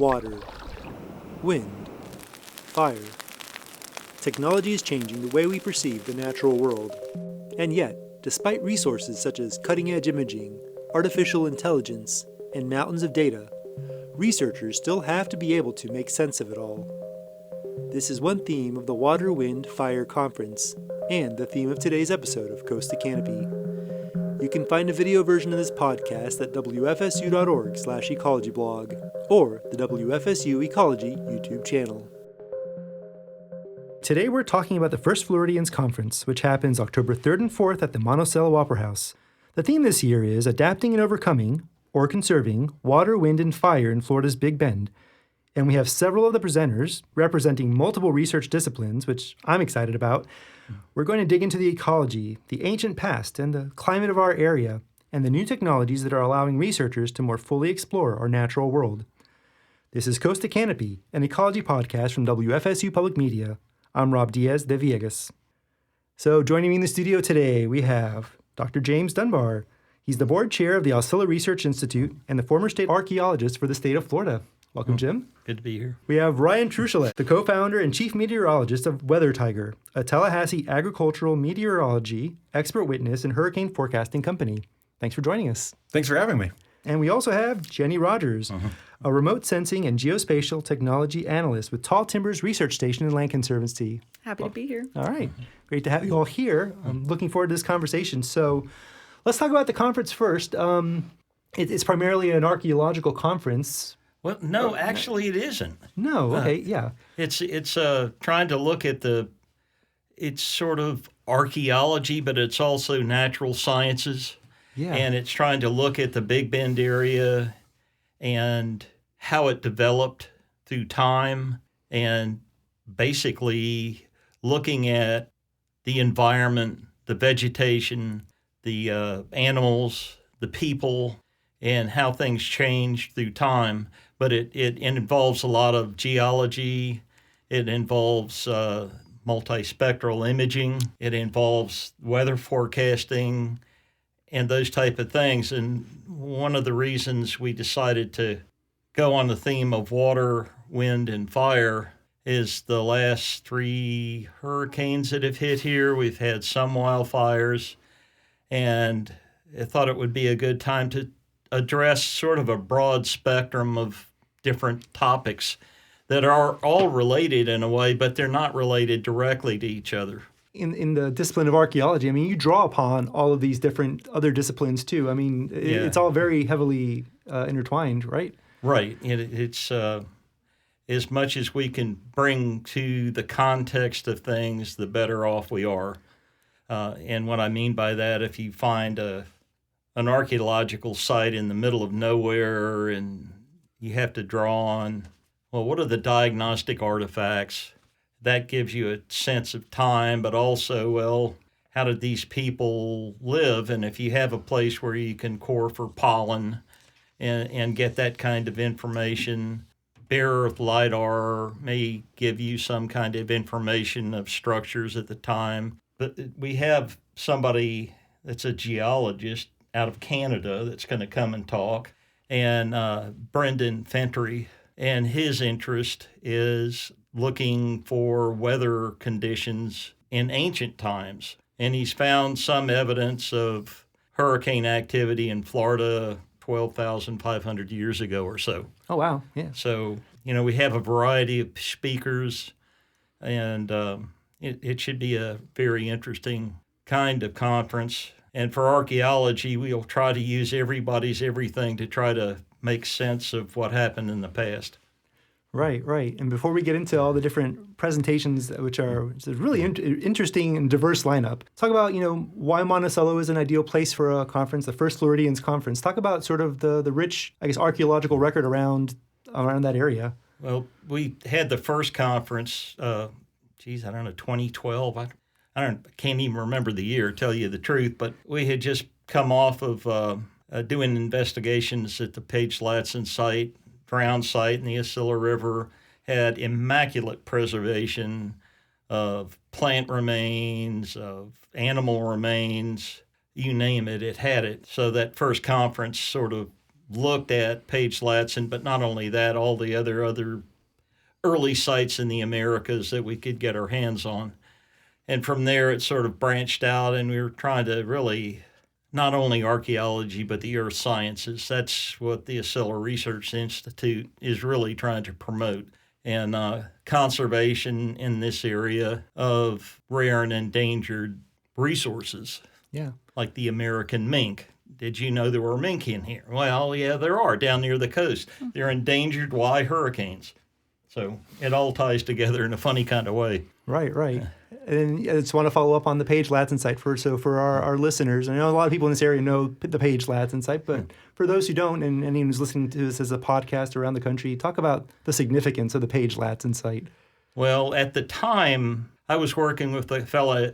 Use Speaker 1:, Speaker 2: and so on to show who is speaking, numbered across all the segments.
Speaker 1: water, wind, fire. Technology is changing the way we perceive the natural world. And yet, despite resources such as cutting-edge imaging, artificial intelligence, and mountains of data, researchers still have to be able to make sense of it all. This is one theme of the Water, Wind, Fire Conference, and the theme of today's episode of Coast to Canopy. You can find a video version of this podcast at wfsu.org/ecologyblog or the WFSU Ecology YouTube channel. Today we're talking about the first Floridians Conference, which happens October 3rd and 4th at the Monticello Opera House. The theme this year is Adapting and Overcoming, or Conserving, Water, Wind, and Fire in Florida's Big Bend. And we have several of the presenters representing multiple research disciplines, which I'm excited about. We're going to dig into the ecology, the ancient past, and the climate of our area, and the new technologies that are allowing researchers to more fully explore our natural world. This is Coast to Canopy, an ecology podcast from WFSU Public Media. I'm Rob Diaz de Villegas. So joining me in the studio today, we have Dr. James Dunbar. He's the board chair of the Alcilla Research Institute and the former state archaeologist for the state of Florida. Welcome, Jim.
Speaker 2: Good to be here.
Speaker 1: We have Ryan Truchelet, the co-founder and chief meteorologist of Weather Tiger, a Tallahassee agricultural meteorology expert witness and hurricane forecasting company. Thanks for joining us.
Speaker 3: Thanks for having me.
Speaker 1: And we also have Jenny Rogers, a remote sensing and geospatial technology analyst with Tall Timbers Research Station in Land Conservancy.
Speaker 4: Happy to be here.
Speaker 1: All right. Great to have you all here. I'm looking forward to this conversation. So let's talk about the conference first. It's primarily an archaeological conference.
Speaker 2: Well, no, actually it isn't.
Speaker 1: No, okay, yeah.
Speaker 2: It's trying to look at it's sort of archaeology, but it's also natural sciences.
Speaker 1: Yeah.
Speaker 2: And it's trying to look at the Big Bend area and how it developed through time and basically looking at the environment, the vegetation, the animals, the people, and how things change through time. But it involves a lot of geology. It involves multispectral imaging. It involves weather forecasting and those type of things. And one of the reasons we decided to go on the theme of water, wind, and fire is the last 3 hurricanes that have hit here. We've had some wildfires, and I thought it would be a good time to address sort of a broad spectrum of different topics that are all related in a way, but they're not related directly to each other.
Speaker 1: In the discipline of archaeology, I mean, you draw upon all of these different other disciplines too. I mean, it's all very heavily intertwined, right?
Speaker 2: Right. It's as much as we can bring to the context of things, the better off we are. And what I mean by that, if you find an archaeological site in the middle of nowhere and you have to draw on, well, what are the diagnostic artifacts? That gives you a sense of time, but also, well, how did these people live? And if you have a place where you can core for pollen and get that kind of information, bare earth LIDAR may give you some kind of information of structures at the time. But we have somebody that's a geologist out of Canada that's going to come and talk, and Brendan Fentry, and his interest is looking for weather conditions in ancient times. And he's found some evidence of hurricane activity in Florida 12,500 years ago or so.
Speaker 1: Oh, wow. Yeah.
Speaker 2: So, we have a variety of speakers, and it should be a very interesting kind of conference. And for archaeology, we'll try to use everybody's everything to try to make sense of what happened in the past.
Speaker 1: Right, right. And before we get into all the different presentations, which are it's a really interesting and diverse lineup, talk about, why Monticello is an ideal place for a conference, the first Floridians Conference. Talk about sort of the rich, I guess, archaeological record around that area.
Speaker 2: Well, we had the first conference, 2012. I can't even remember the year, tell you the truth, but we had just come off of doing investigations at the Page Latson site, ground site in the Alcilla River, had immaculate preservation of plant remains, of animal remains, you name it, it had it. So that first conference sort of looked at Page Latson, but not only that, all the other early sites in the Americas that we could get our hands on. And from there, it sort of branched out, and we were trying to really not only archaeology, but the earth sciences. That's what the Acela Research Institute is really trying to promote. And conservation in this area of rare and endangered resources.
Speaker 1: Yeah.
Speaker 2: Like the American mink. Did you know there were mink in here? Well, yeah, there are down near the coast. They're endangered. Why? Hurricanes. So it all ties together in a funny kind of way.
Speaker 1: Right, right. And I just want to follow up on the Page Latson site for our listeners. I know a lot of people in this area know the Page Latson site, but for those who don't, and anyone who's listening to this as a podcast around the country, talk about the significance of the Page Latson site.
Speaker 2: Well, at the time, I was working with a fellow,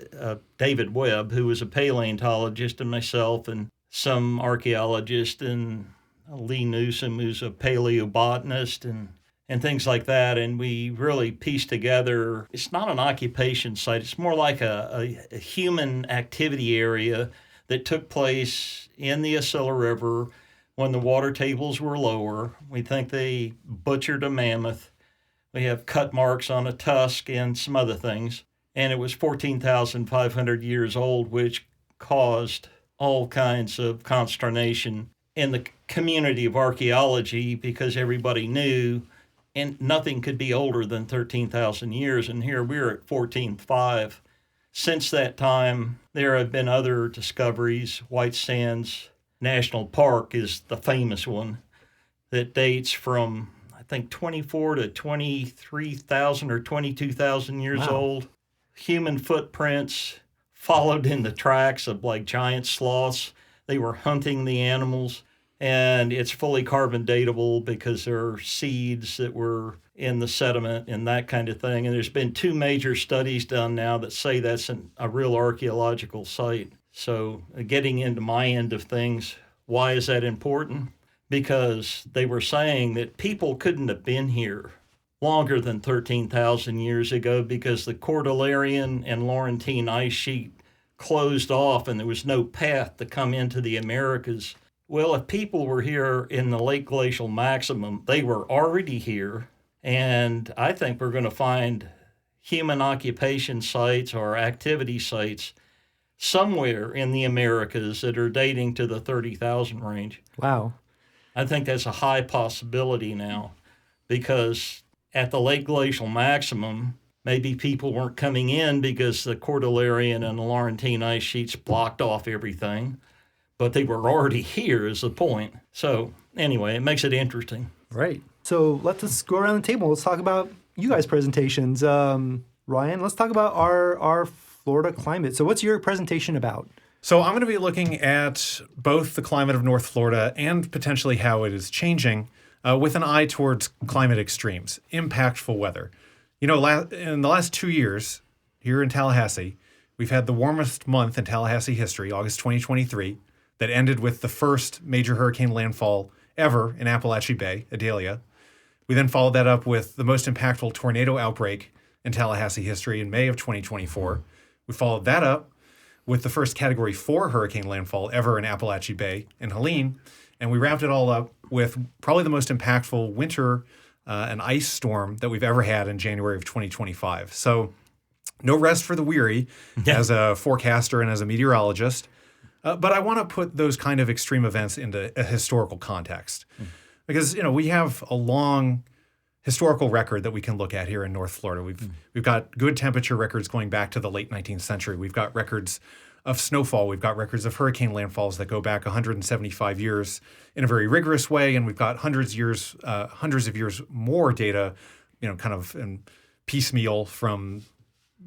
Speaker 2: David Webb, who was a paleontologist, and myself, and some archaeologist, and Lee Newsom, who's a paleobotanist, and things like that. And we really pieced together, it's not an occupation site, it's more like a human activity area that took place in the Acela River when the water tables were lower. We think they butchered a mammoth. We have cut marks on a tusk and some other things. And it was 14,500 years old, which caused all kinds of consternation in the community of archaeology because everybody knew and nothing could be older than 13,000 years. And here we're at 14,500. Since that time, there have been other discoveries. White Sands National Park is the famous one that dates from, I think, 24 to 23,000 or 22,000 years old. Human footprints followed in the tracks of like giant sloths. They were hunting the animals. And it's fully carbon datable because there are seeds that were in the sediment and that kind of thing. And there's been 2 major studies done now that say that's a real archaeological site. So getting into my end of things, why is that important? Because they were saying that people couldn't have been here longer than 13,000 years ago because the Cordilleran and Laurentine ice sheet closed off and there was no path to come into the Americas. Well, if people were here in the late glacial maximum, they were already here. And I think we're going to find human occupation sites or activity sites somewhere in the Americas that are dating to the 30,000 range.
Speaker 1: Wow.
Speaker 2: I think that's a high possibility now because at the late glacial maximum, maybe people weren't coming in because the Cordilleran and the Laurentine ice sheets blocked off everything. But they were already here is the point. So anyway, it makes it interesting.
Speaker 1: Right. So let's go around the table. Let's talk about you guys' presentations. Ryan, let's talk about our Florida climate. So what's your presentation about?
Speaker 3: So I'm going to be looking at both the climate of North Florida and potentially how it is changing with an eye towards climate extremes, impactful weather. You know, in the last 2 years here in Tallahassee, we've had the warmest month in Tallahassee history, August 2023. That ended with the first major hurricane landfall ever in Apalachee Bay, Adelia. We then followed that up with the most impactful tornado outbreak in Tallahassee history in May of 2024. We followed that up with the first Category 4 hurricane landfall ever in Apalachee Bay in Helene. And we wrapped it all up with probably the most impactful winter and ice storm that we've ever had in January of 2025. So no rest for the weary as a forecaster and as a meteorologist. But I want to put those kind of extreme events into a historical context because, you know, we have a long historical record that we can look at here in North Florida. We've got good temperature records going back to the late 19th century. We've got records of snowfall. We've got records of hurricane landfalls that go back 175 years in a very rigorous way. And we've got hundreds of years more data, you know, kind of in piecemeal from,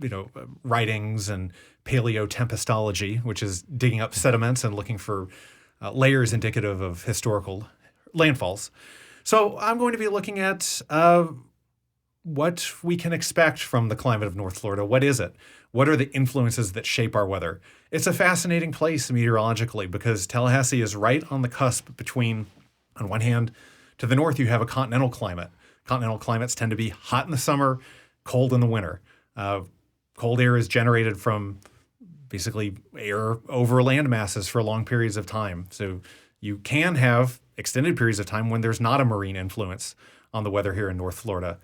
Speaker 3: you know, writings and paleotempestology, which is digging up sediments and looking for layers indicative of historical landfalls. So I'm going to be looking at what we can expect from the climate of North Florida. What is it? What are the influences that shape our weather? It's a fascinating place meteorologically because Tallahassee is right on the cusp between, on one hand, to the north you have a continental climate. Continental climates tend to be hot in the summer, cold in the winter. Cold air is generated from basically air over land masses for long periods of time. So you can have extended periods of time when there's not a marine influence on the weather here in North Florida.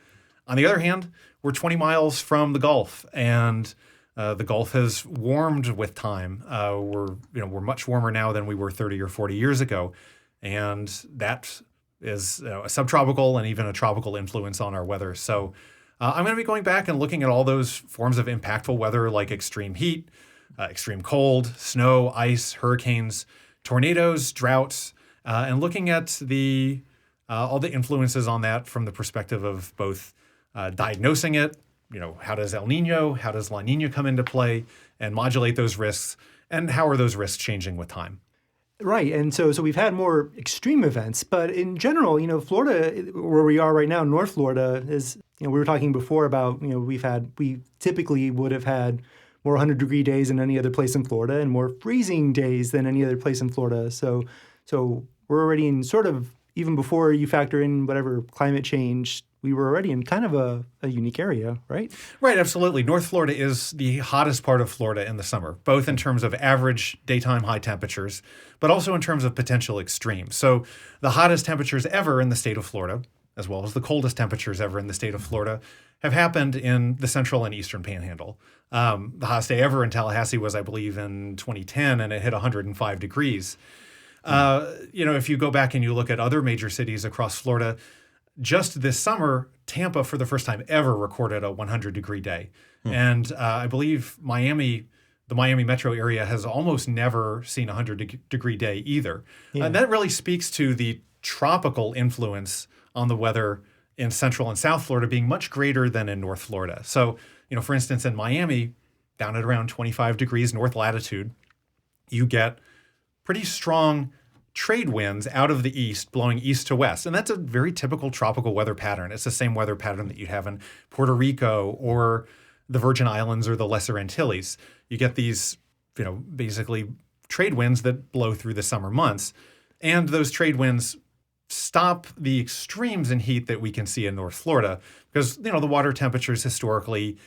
Speaker 3: On the other hand, we're 20 miles from the Gulf, and the Gulf has warmed with time. We're much warmer now than we were 30 or 40 years ago, and that is a subtropical and even a tropical influence on our weather. So I'm going to be going back and looking at all those forms of impactful weather like extreme heat, extreme cold, snow, ice, hurricanes, tornadoes, droughts, and looking at all the influences on that from the perspective of both diagnosing it, how does El Nino, how does La Nina come into play and modulate those risks, and how are those risks changing with time?
Speaker 1: Right, and so we've had more extreme events, but in general, Florida, where we are right now, North Florida, is, we were talking before about, we typically would have had more 100-degree days than any other place in Florida and more freezing days than any other place in Florida. So we're already in sort of, even before you factor in whatever climate change, we were already in kind of a unique area, right?
Speaker 3: Right, absolutely. North Florida is the hottest part of Florida in the summer, both in terms of average daytime high temperatures, but also in terms of potential extremes. So the hottest temperatures ever in the state of Florida, as well as the coldest temperatures ever in the state of Florida, have happened in the central and eastern panhandle. The hottest day ever in Tallahassee was, I believe, in 2010, and it hit 105 degrees. If you go back and you look at other major cities across Florida, just this summer, Tampa, for the first time ever, recorded a 100-degree day. And I believe the Miami metro area has almost never seen a 100-degree day either.
Speaker 1: Yeah.
Speaker 3: That really speaks to the tropical influence on the weather in Central and South Florida being much greater than in North Florida. So, for instance, in Miami, down at around 25 degrees north latitude, you get pretty strong trade winds out of the east blowing east to west. And that's a very typical tropical weather pattern. It's the same weather pattern that you have in Puerto Rico or the Virgin Islands or the Lesser Antilles. You get these, basically trade winds that blow through the summer months. And those trade winds stop the extremes in heat that we can see in North Florida because, the water temperatures historically,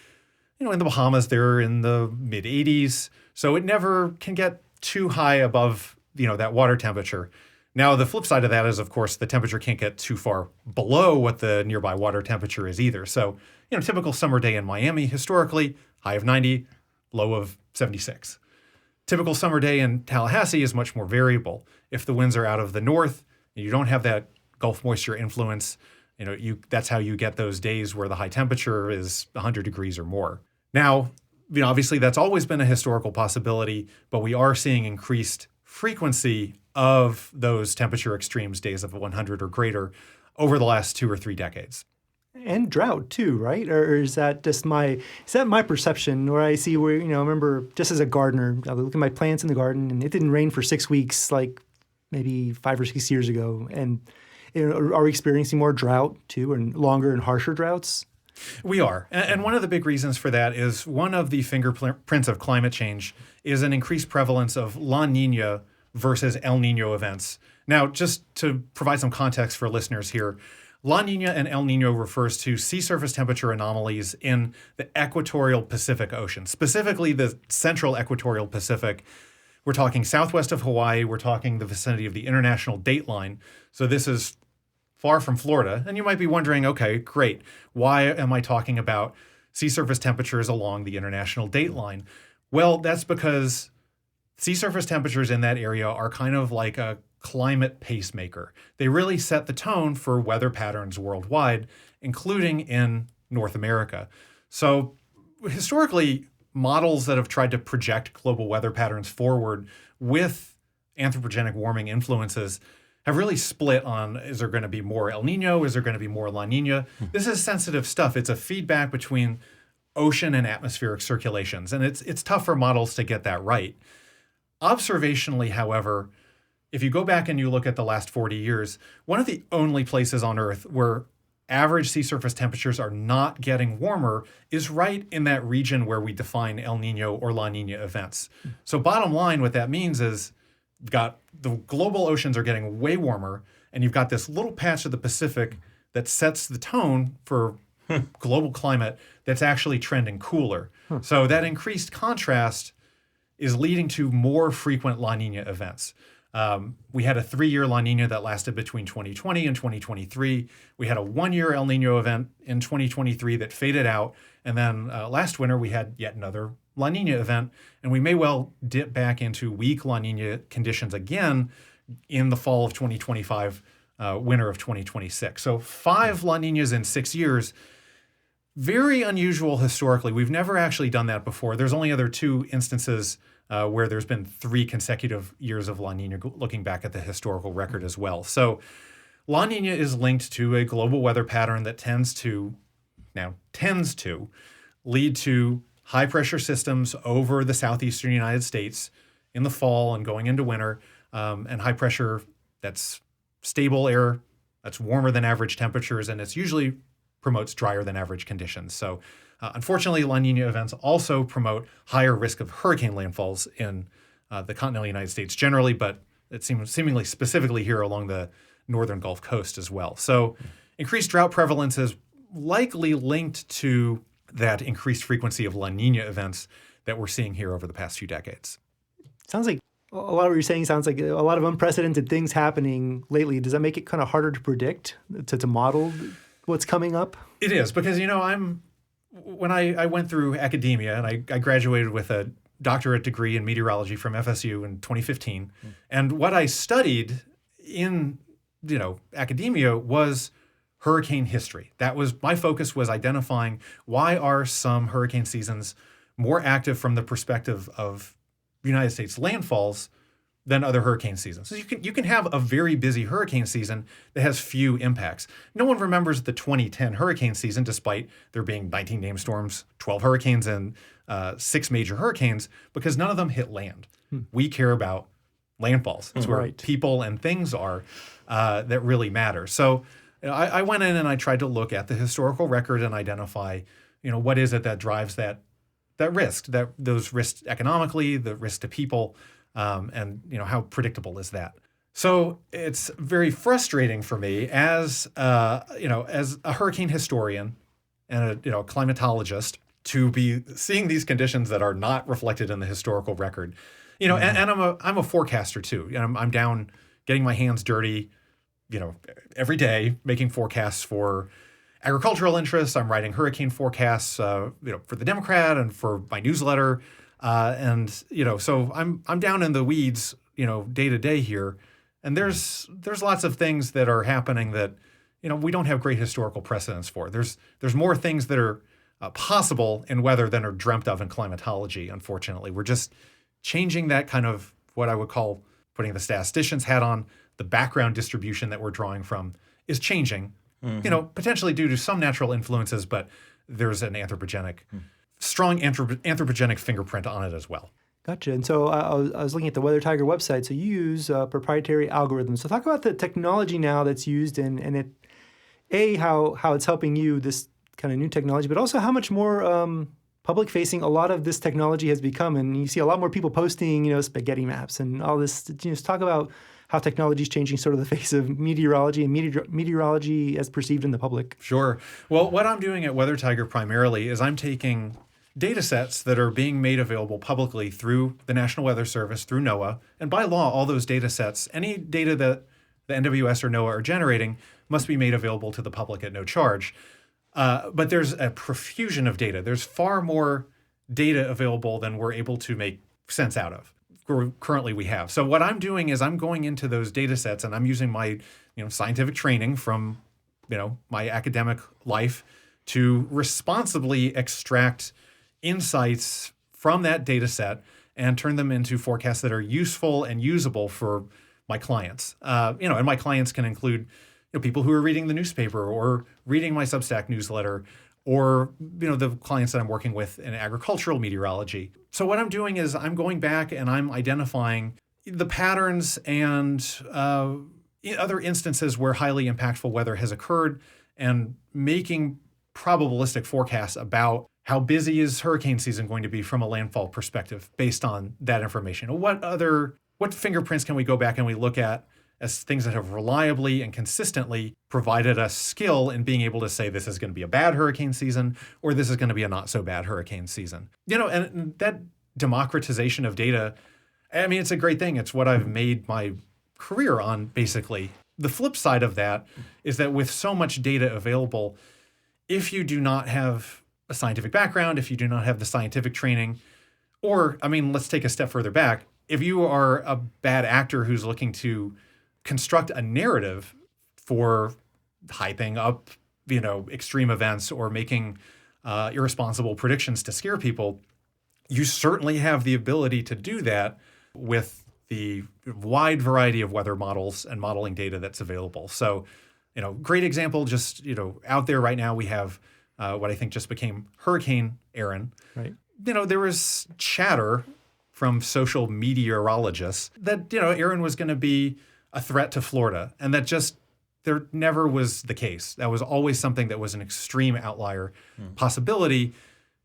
Speaker 3: in the Bahamas, they're in the mid 80s. So it never can get too high above that water temperature. Now, the flip side of that is, of course, the temperature can't get too far below what the nearby water temperature is either. So, typical summer day in Miami, historically, high of 90, low of 76. Typical summer day in Tallahassee is much more variable. If the winds are out of the north and you don't have that Gulf moisture influence, that's how you get those days where the high temperature is 100 degrees or more. Now, obviously that's always been a historical possibility, but we are seeing increased frequency of those temperature extremes, days of 100 or greater, over the last 2 or 3 decades.
Speaker 1: And drought too, right? Or is that just my perception where I see I remember just as a gardener, I would look at my plants in the garden and it didn't rain for 6 weeks, like maybe 5 or 6 years ago. And are we experiencing more drought too, and longer and harsher droughts?
Speaker 3: We are. And one of the big reasons for that is one of the fingerprints of climate change is an increased prevalence of La Nina versus El Nino events. Now, just to provide some context for listeners here, La Nina and El Nino refers to sea surface temperature anomalies in the equatorial Pacific Ocean, specifically the central equatorial Pacific. We're talking southwest of Hawaii. We're talking the vicinity of the international dateline. So this is far from Florida. And you might be wondering, okay, great. Why am I talking about sea surface temperatures along the international dateline? Well, that's because sea surface temperatures in that area are kind of like a climate pacemaker. They really set the tone for weather patterns worldwide, including in North America. So historically, models that have tried to project global weather patterns forward with anthropogenic warming influences have really split on, is there going to be more El Nino? Is there going to be more La Nina? This is sensitive stuff. It's a feedback between ocean and atmospheric circulations, and it's tough for models to get that right. Observationally, however, if you go back and you look at the last 40 years, one of the only places on Earth where average sea surface temperatures are not getting warmer is right in that region where we define El Nino or La Nina events. So bottom line, what that means is you've got the global oceans are getting way warmer, and you've got this little patch of the Pacific that sets the tone for global climate that's actually trending cooler. So that increased contrast is leading to more frequent La Nina events. We had a 3-year La Nina that lasted between 2020 and 2023. We had a 1-year El Nino event in 2023 that faded out. And then last winter, we had yet another La Nina event. And we may well dip back into weak La Nina conditions again in the fall of 2025, winter of 2026. So 5 La Ninas in 6 years. Very unusual historically. We've never actually done that before. There's only other 2 instances where there's been 3 consecutive years of La Nina, looking back at the historical record as well. So La Nina is linked to a global weather pattern that tends to lead to high pressure systems over the southeastern United States in the fall and going into winter, and high pressure that's stable air, that's warmer than average temperatures, and it's usually promotes drier than average conditions. So unfortunately, La Nina events also promote higher risk of hurricane landfalls in the continental United States generally, but it seems seemingly specifically here along the northern Gulf Coast as well. So increased drought prevalence is likely linked to that increased frequency of La Nina events that we're seeing here over the past few decades.
Speaker 1: Sounds like a lot of what you're saying sounds like a lot of unprecedented things happening lately. Does that make it kind of harder to predict, to model what's coming up?
Speaker 3: It is, because, when I went through academia and I graduated with a doctorate degree in meteorology from FSU in 2015, and what I studied in, academia was hurricane history. That was my focus, was identifying why are some hurricane seasons more active from the perspective of United States landfalls than other hurricane seasons. So you can have a very busy hurricane season that has few impacts. No one remembers the 2010 hurricane season, despite there being 19 named storms, 12 hurricanes, and 6 major hurricanes, because none of them hit land. We care about landfalls. It's where people and things are that really matter. So I went in and I tried to look at the historical record and identify, what is it that drives that risk, those risks economically, the risk to people, and how predictable is that? So it's very frustrating for me as as a hurricane historian and a climatologist to be seeing these conditions that are not reflected in the historical record. And I'm a forecaster too. I'm down getting my hands dirty, every day making forecasts for agricultural interests. I'm writing hurricane forecasts, for the Democrat and for my newsletter. So I'm down in the weeds, day to day here. And there's lots of things that are happening that, we don't have great historical precedents for. There's more things that are possible in weather than are dreamt of in climatology, unfortunately. We're just changing that kind of what I would call, putting the statistician's hat on, the background distribution that we're drawing from is changing, potentially due to some natural influences, but there's an strong anthropogenic fingerprint on it as well.
Speaker 1: Gotcha. And so I was looking at the Weather Tiger website. So you use proprietary algorithms. So talk about the technology now that's used and how it's helping you, this kind of new technology, but also how much more public-facing a lot of this technology has become. And you see a lot more people posting, spaghetti maps and all this. Just talk about how technology is changing sort of the face of meteorology and meteorology as perceived in the public.
Speaker 3: Sure. Well, what I'm doing at Weather Tiger primarily is I'm taking data sets that are being made available publicly through the National Weather Service, through NOAA. And by law, all those data sets, any data that the NWS or NOAA are generating must be made available to the public at no charge. But there's a profusion of data. There's far more data available than we're able to make sense out of. Currently we have. So what I'm doing is I'm going into those data sets and I'm using my scientific training from my academic life to responsibly extract insights from that data set and turn them into forecasts that are useful and usable for my clients. And my clients can include people who are reading the newspaper or reading my Substack newsletter, or the clients that I'm working with in agricultural meteorology. So what I'm doing is I'm going back and I'm identifying the patterns and other instances where highly impactful weather has occurred and making probabilistic forecasts about how busy is hurricane season going to be from a landfall perspective based on that information. What fingerprints can we go back and we look at as things that have reliably and consistently provided us skill in being able to say this is going to be a bad hurricane season or this is going to be a not so bad hurricane season. And that democratization of data, I mean, it's a great thing. It's what I've made my career on, basically. The flip side of that is that with so much data available, if you do not have a scientific background, if you do not have the scientific training, or, I mean, let's take a step further back. If you are a bad actor who's looking to construct a narrative for hyping up, extreme events or making irresponsible predictions to scare people, you certainly have the ability to do that with the wide variety of weather models and modeling data that's available. So, great example, just, out there right now, we have what I think just became Hurricane Aaron.
Speaker 1: Right.
Speaker 3: There was chatter from social meteorologists that, Aaron was going to be a threat to Florida, and that just there never was the case. That was always something that was an extreme outlier possibility.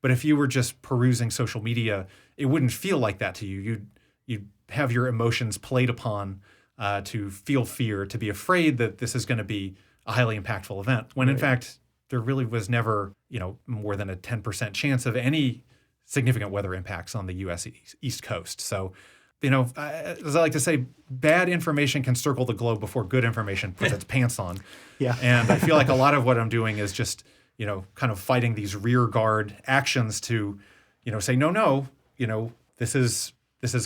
Speaker 3: But if you were just perusing social media, it wouldn't feel like that to you. You'd have your emotions played upon to feel fear, to be afraid that this is going to be a highly impactful event, when in fact, there really was never, more than a 10% chance of any significant weather impacts on the U.S. East Coast. So, as I like to say, bad information can circle the globe before good information puts its pants on.
Speaker 1: Yeah.
Speaker 3: And I feel like a lot of what I'm doing is just, kind of fighting these rear guard actions to, say, no, this is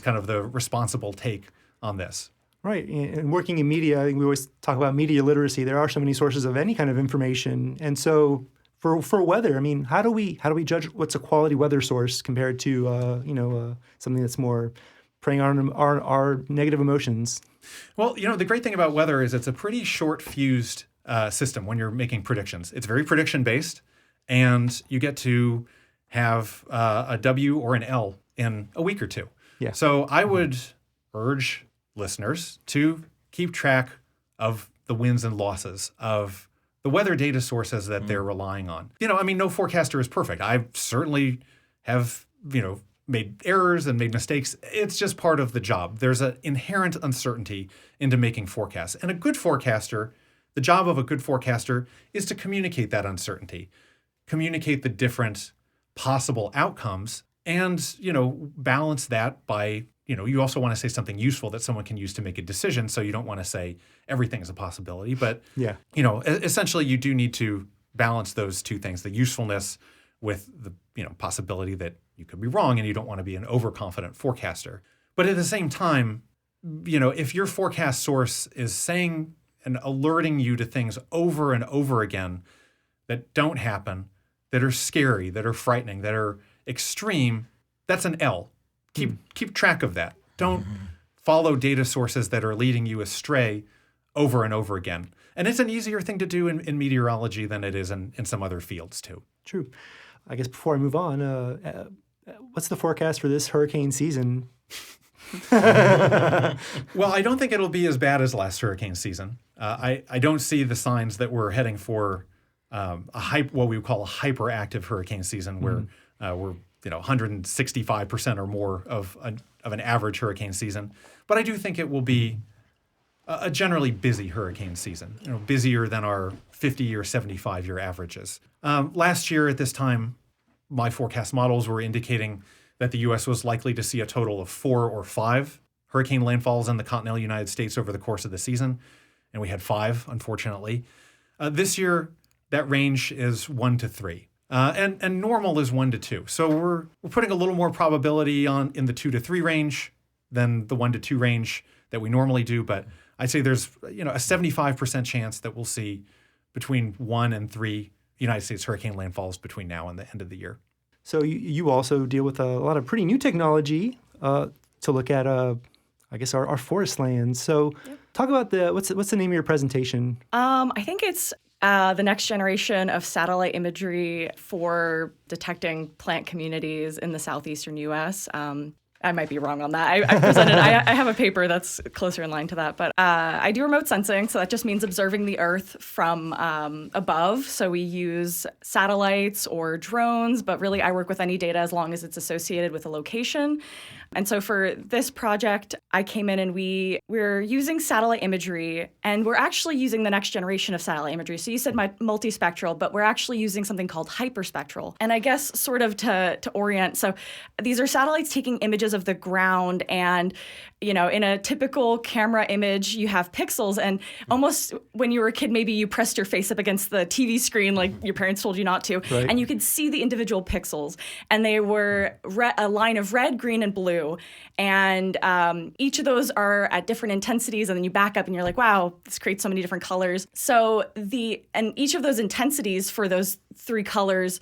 Speaker 3: kind of the responsible take on this. Right.
Speaker 1: And working in media, I think we always talk about media literacy. There are so many sources of any kind of information. And so for weather, I mean, how do we judge what's a quality weather source compared to, something that's more preying on our negative emotions?
Speaker 3: Well, the great thing about weather is it's a pretty short-fused system when you're making predictions. It's very prediction-based, and you get to have a W or an L in a week or two.
Speaker 1: Yeah.
Speaker 3: So I would urge listeners to keep track of the wins and losses of the weather data sources that they're relying on. No forecaster is perfect. I certainly have, made errors and made mistakes. It's just part of the job. There's an inherent uncertainty into making forecasts. And the job of a good forecaster is to communicate that uncertainty, communicate the different possible outcomes, and, balance that by, you also want to say something useful that someone can use to make a decision. So you don't want to say everything is a possibility. But, essentially you do need to balance those two things, the usefulness with the, possibility that you could be wrong, and you don't want to be an overconfident forecaster. But at the same time, if your forecast source is saying and alerting you to things over and over again that don't happen, that are scary, that are frightening, that are extreme, that's an L. Keep track of that. Don't follow data sources that are leading you astray over and over again. And it's an easier thing to do in meteorology than it is in some other fields too.
Speaker 1: True. I guess before I move on, what's the forecast for this hurricane season?
Speaker 3: Well, I don't think it'll be as bad as last hurricane season. I don't see the signs that we're heading for what we would call a hyperactive hurricane season, where we're 165% or more of an average hurricane season. But I do think it will be a generally busy hurricane season, busier than our 50 or 75-year averages. Last year at this time, my forecast models were indicating that the U.S. was likely to see a total of 4 or 5 hurricane landfalls in the continental United States over the course of the season, and we had 5, unfortunately. This year, that range is 1 to 3. And normal is 1 to 2. So we're putting a little more probability in the 2 to 3 range than the 1 to 2 range that we normally do. But I'd say there's a 75% chance that we'll see between 1 and 3 United States hurricane landfalls between now and the end of the year.
Speaker 1: So you also deal with a lot of pretty new technology to look at, our forest lands. So talk about what's the name of your presentation?
Speaker 4: I think it's the next generation of satellite imagery for detecting plant communities in the southeastern U.S. I might be wrong on that. I have a paper that's closer in line to that, but I do remote sensing, so that just means observing the Earth from above. So we use satellites or drones, but really I work with any data as long as it's associated with a location. And so for this project, I came in and we're using satellite imagery, and we're actually using the next generation of satellite imagery. So you said multispectral, but we're actually using something called hyperspectral. And I guess sort of to orient, so these are satellites taking images images of the ground. And, in a typical camera image, you have pixels. And almost when you were a kid, maybe you pressed your face up against the TV screen like your parents told you not to.
Speaker 1: Right.
Speaker 4: And you could see the individual pixels. And they were a line of red, green, and blue. And each of those are at different intensities. And then you back up and you're like, wow, this creates so many different colors. So and each of those intensities for those three colors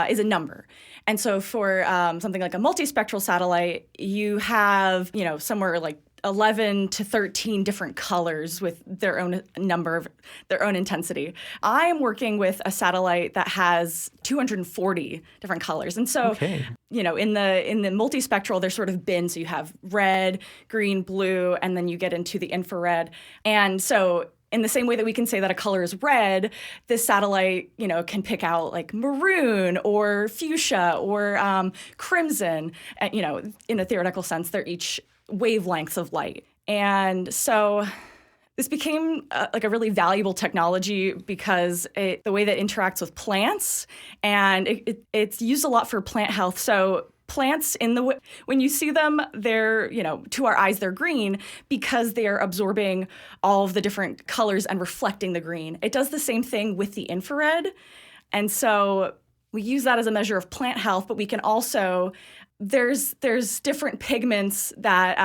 Speaker 4: is a number. And so for something like a multispectral satellite, you have, somewhere like 11 to 13 different colors with their own their own intensity. I am working with a satellite that has 240 different colors. And so,
Speaker 1: Okay.
Speaker 4: in the multispectral, there's sort of bins. So you have red, green, blue, and then you get into the infrared. And so in the same way that we can say that a color is red, this satellite, can pick out like maroon or fuchsia or crimson. In a theoretical sense, they're each wavelengths of light. And so this became like a really valuable technology because the way that it interacts with plants, and it's used a lot for plant health. So plants when you see them, they're, to our eyes, they're green because they are absorbing all of the different colors and reflecting the green. It does the same thing with the infrared. And so we use that as a measure of plant health, but we can also, there's different pigments that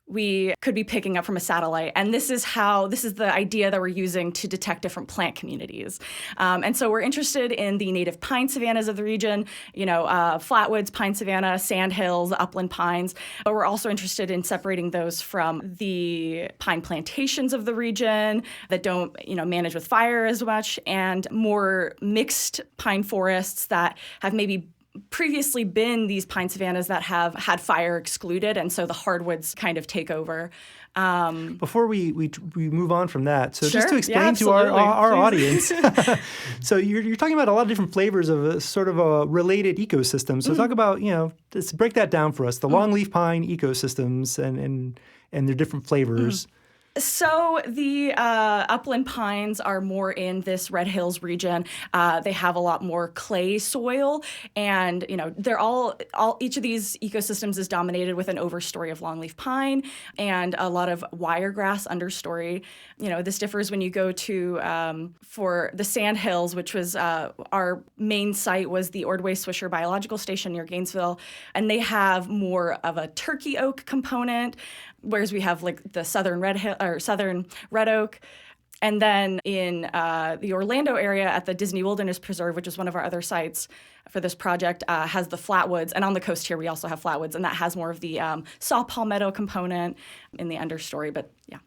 Speaker 4: we could be picking up from a satellite. And this is the idea that we're using to detect different plant communities. And so we're interested in the native pine savannas of the region, flatwoods, pine savanna, sandhills, upland pines. But we're also interested in separating those from the pine plantations of the region that don't, manage with fire as much, and more mixed pine forests that have maybe previously been these pine savannas that have had fire excluded, and so the hardwoods kind of take over.
Speaker 1: Before we move on from that, so just to
Speaker 4: Sure.
Speaker 1: explain
Speaker 4: Yeah,
Speaker 1: to our
Speaker 4: please.
Speaker 1: audience, so you're talking about a lot of different flavors of a sort of a related ecosystem. So talk about, just break that down for us, the longleaf pine ecosystems and their different flavors.
Speaker 4: So the upland pines are more in this Red Hills region. They have a lot more clay soil, and they're each of these ecosystems is dominated with an overstory of longleaf pine and a lot of wiregrass understory. This differs when you go to for the Sandhills, which was our main site was the Ordway Swisher Biological Station near Gainesville, and they have more of a turkey oak component, whereas we have like the southern red oak. And then in the Orlando area at the Disney Wilderness Preserve, which is one of our other sites for this project, has the flatwoods. And on the coast here, we also have flatwoods, and that has more of the saw palmetto component in the understory. But yeah.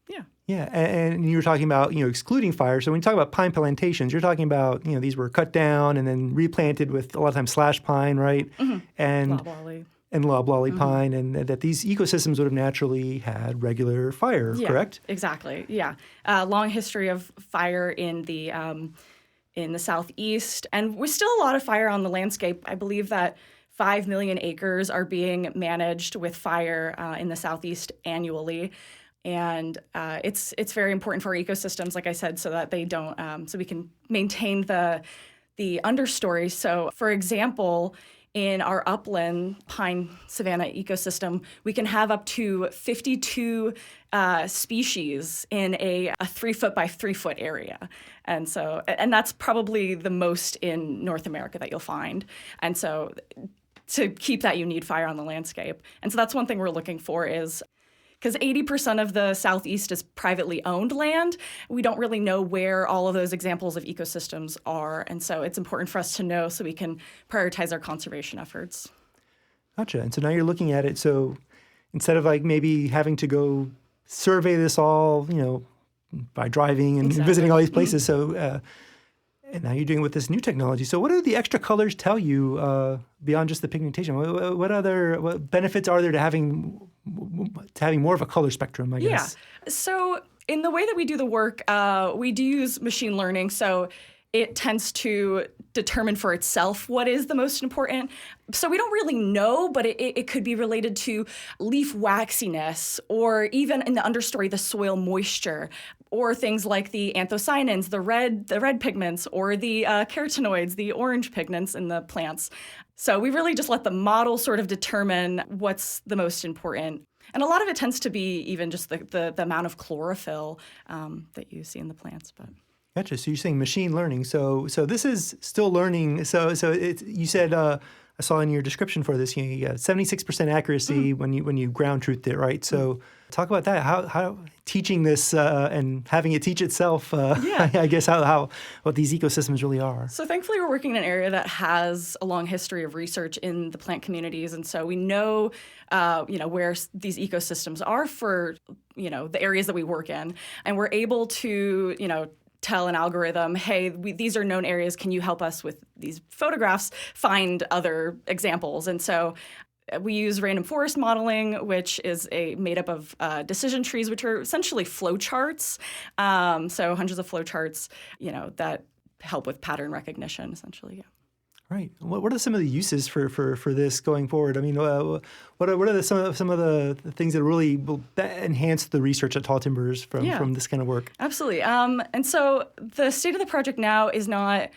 Speaker 1: Yeah, and you were talking about, excluding fire. So when you talk about pine plantations, you're talking about, these were cut down and then replanted with a lot of times slash pine, right?
Speaker 4: Mm-hmm.
Speaker 1: And
Speaker 4: Loblolly.
Speaker 1: and loblolly pine, and that these ecosystems would have naturally had regular fire, correct?
Speaker 4: Exactly. Yeah, long history of fire in the southeast, and we're still a lot of fire on the landscape. I believe that 5 million acres are being managed with fire in the southeast annually. And it's very important for our ecosystems, like I said, so that they don't, so we can maintain the understory. So, for example, in our upland pine savanna ecosystem, we can have up to 52 species in a 3 foot by 3 foot area. And that's probably the most in North America that you'll find. And so to keep that, you need fire on the landscape. And so that's one thing we're looking for is, because 80% of the Southeast is privately owned land, we don't really know where all of those examples of ecosystems are. And so it's important for us to know so we can prioritize our conservation efforts.
Speaker 1: Gotcha. And so now you're looking at it. So instead of like maybe having to go survey this all, by driving and visiting all these places, so and now you're doing it with this new technology. So what do the extra colors tell you beyond just the pigmentation? What benefits are there to having more of a color spectrum, I guess?
Speaker 4: Yeah. So in the way that we do the work, we do use machine learning. So it tends to determine for itself what is the most important. So we don't really know, but it could be related to leaf waxiness, or even in the understory, the soil moisture, or things like the anthocyanins, the red pigments, or the carotenoids, the orange pigments in the plants. So we really just let the model sort of determine what's the most important. And a lot of it tends to be even just the amount of chlorophyll that you see in the plants. But
Speaker 1: Gotcha. So you're saying machine learning. So this is still learning. So you said I saw in your description for this, you got 76% accuracy when you ground truthed it, right? So talk about that. How teaching this and having it teach itself. I guess how what these ecosystems really are.
Speaker 4: So thankfully, we're working in an area that has a long history of research in the plant communities, and so we know, where these ecosystems are for, the areas that we work in, and we're able to, tell an algorithm, hey, these are known areas. Can you help us with these photographs find other examples? And so we use random forest modeling, which is made up of decision trees, which are essentially flowcharts. So hundreds of flowcharts, that help with pattern recognition, essentially. Yeah.
Speaker 1: Right. What are some of the uses for this going forward? I mean, what are some of the things that really will enhance the research at Tall Timbers from this kind of work?
Speaker 4: Absolutely. And so the state of the project now is not,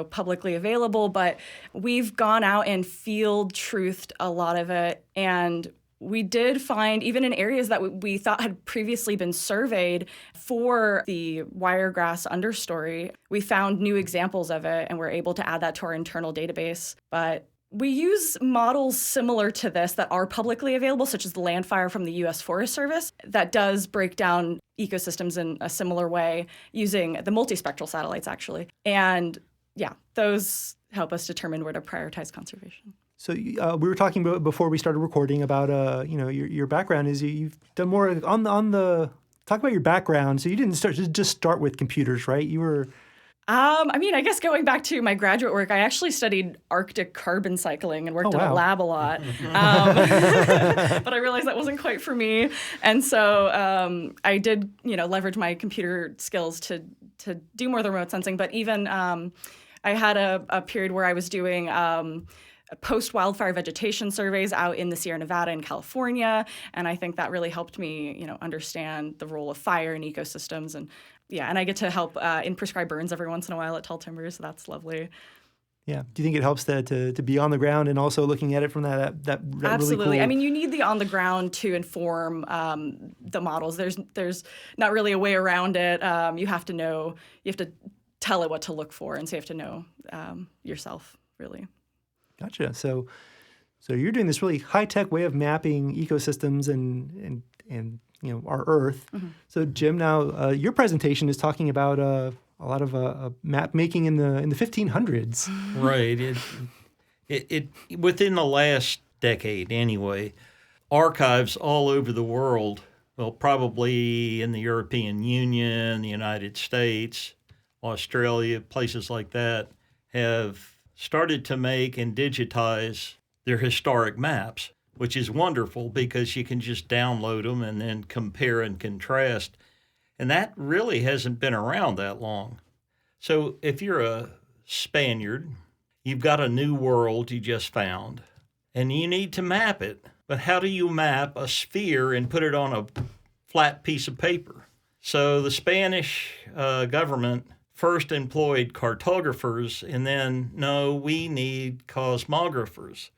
Speaker 4: publicly available, but we've gone out and field truthed a lot of it. And we did find, even in areas that we thought had previously been surveyed for the wiregrass understory, we found new examples of it, and we're able to add that to our internal database. But we use models similar to this that are publicly available, such as the Landfire from the U.S. Forest Service, that does break down ecosystems in a similar way using the multispectral satellites, actually. And those help us determine where to prioritize conservation.
Speaker 1: So we were talking before we started recording about your background is you've done more on the talk about your background. So you didn't just start with computers, right? You were.
Speaker 4: I guess going back to my graduate work, I actually studied Arctic carbon cycling and worked in a lab a lot. But I realized that wasn't quite for me, and so I did leverage my computer skills to do more of the remote sensing. But even I had a period where I was doing post-wildfire vegetation surveys out in the Sierra Nevada and California, and I think that really helped me, understand the role of fire in ecosystems, and I get to help in prescribed burns every once in a while at Tall Timbers, so that's lovely.
Speaker 1: Yeah. Do you think it helps to be on the ground and also looking at it from that
Speaker 4: Absolutely.
Speaker 1: really cool...
Speaker 4: I mean, you need the on the ground to inform the models. There's not really a way around it. You have to tell it what to look for, and so you have to know yourself, really.
Speaker 1: Gotcha. So you're doing this really high-tech way of mapping ecosystems and our Earth. Mm-hmm. So Jim, now your presentation is talking about a lot of map making in the 1500s.
Speaker 2: Right. It within the last decade anyway, archives all over the world, well, probably in the European Union, the United States, Australia, places like that, have started to make and digitize their historic maps, which is wonderful because you can just download them and then compare and contrast. And that really hasn't been around that long. So if you're a Spaniard, you've got a new world you just found, and you need to map it. But how do you map a sphere and put it on a flat piece of paper? So the Spanish government first employed cartographers, and then, no, we need cosmographers,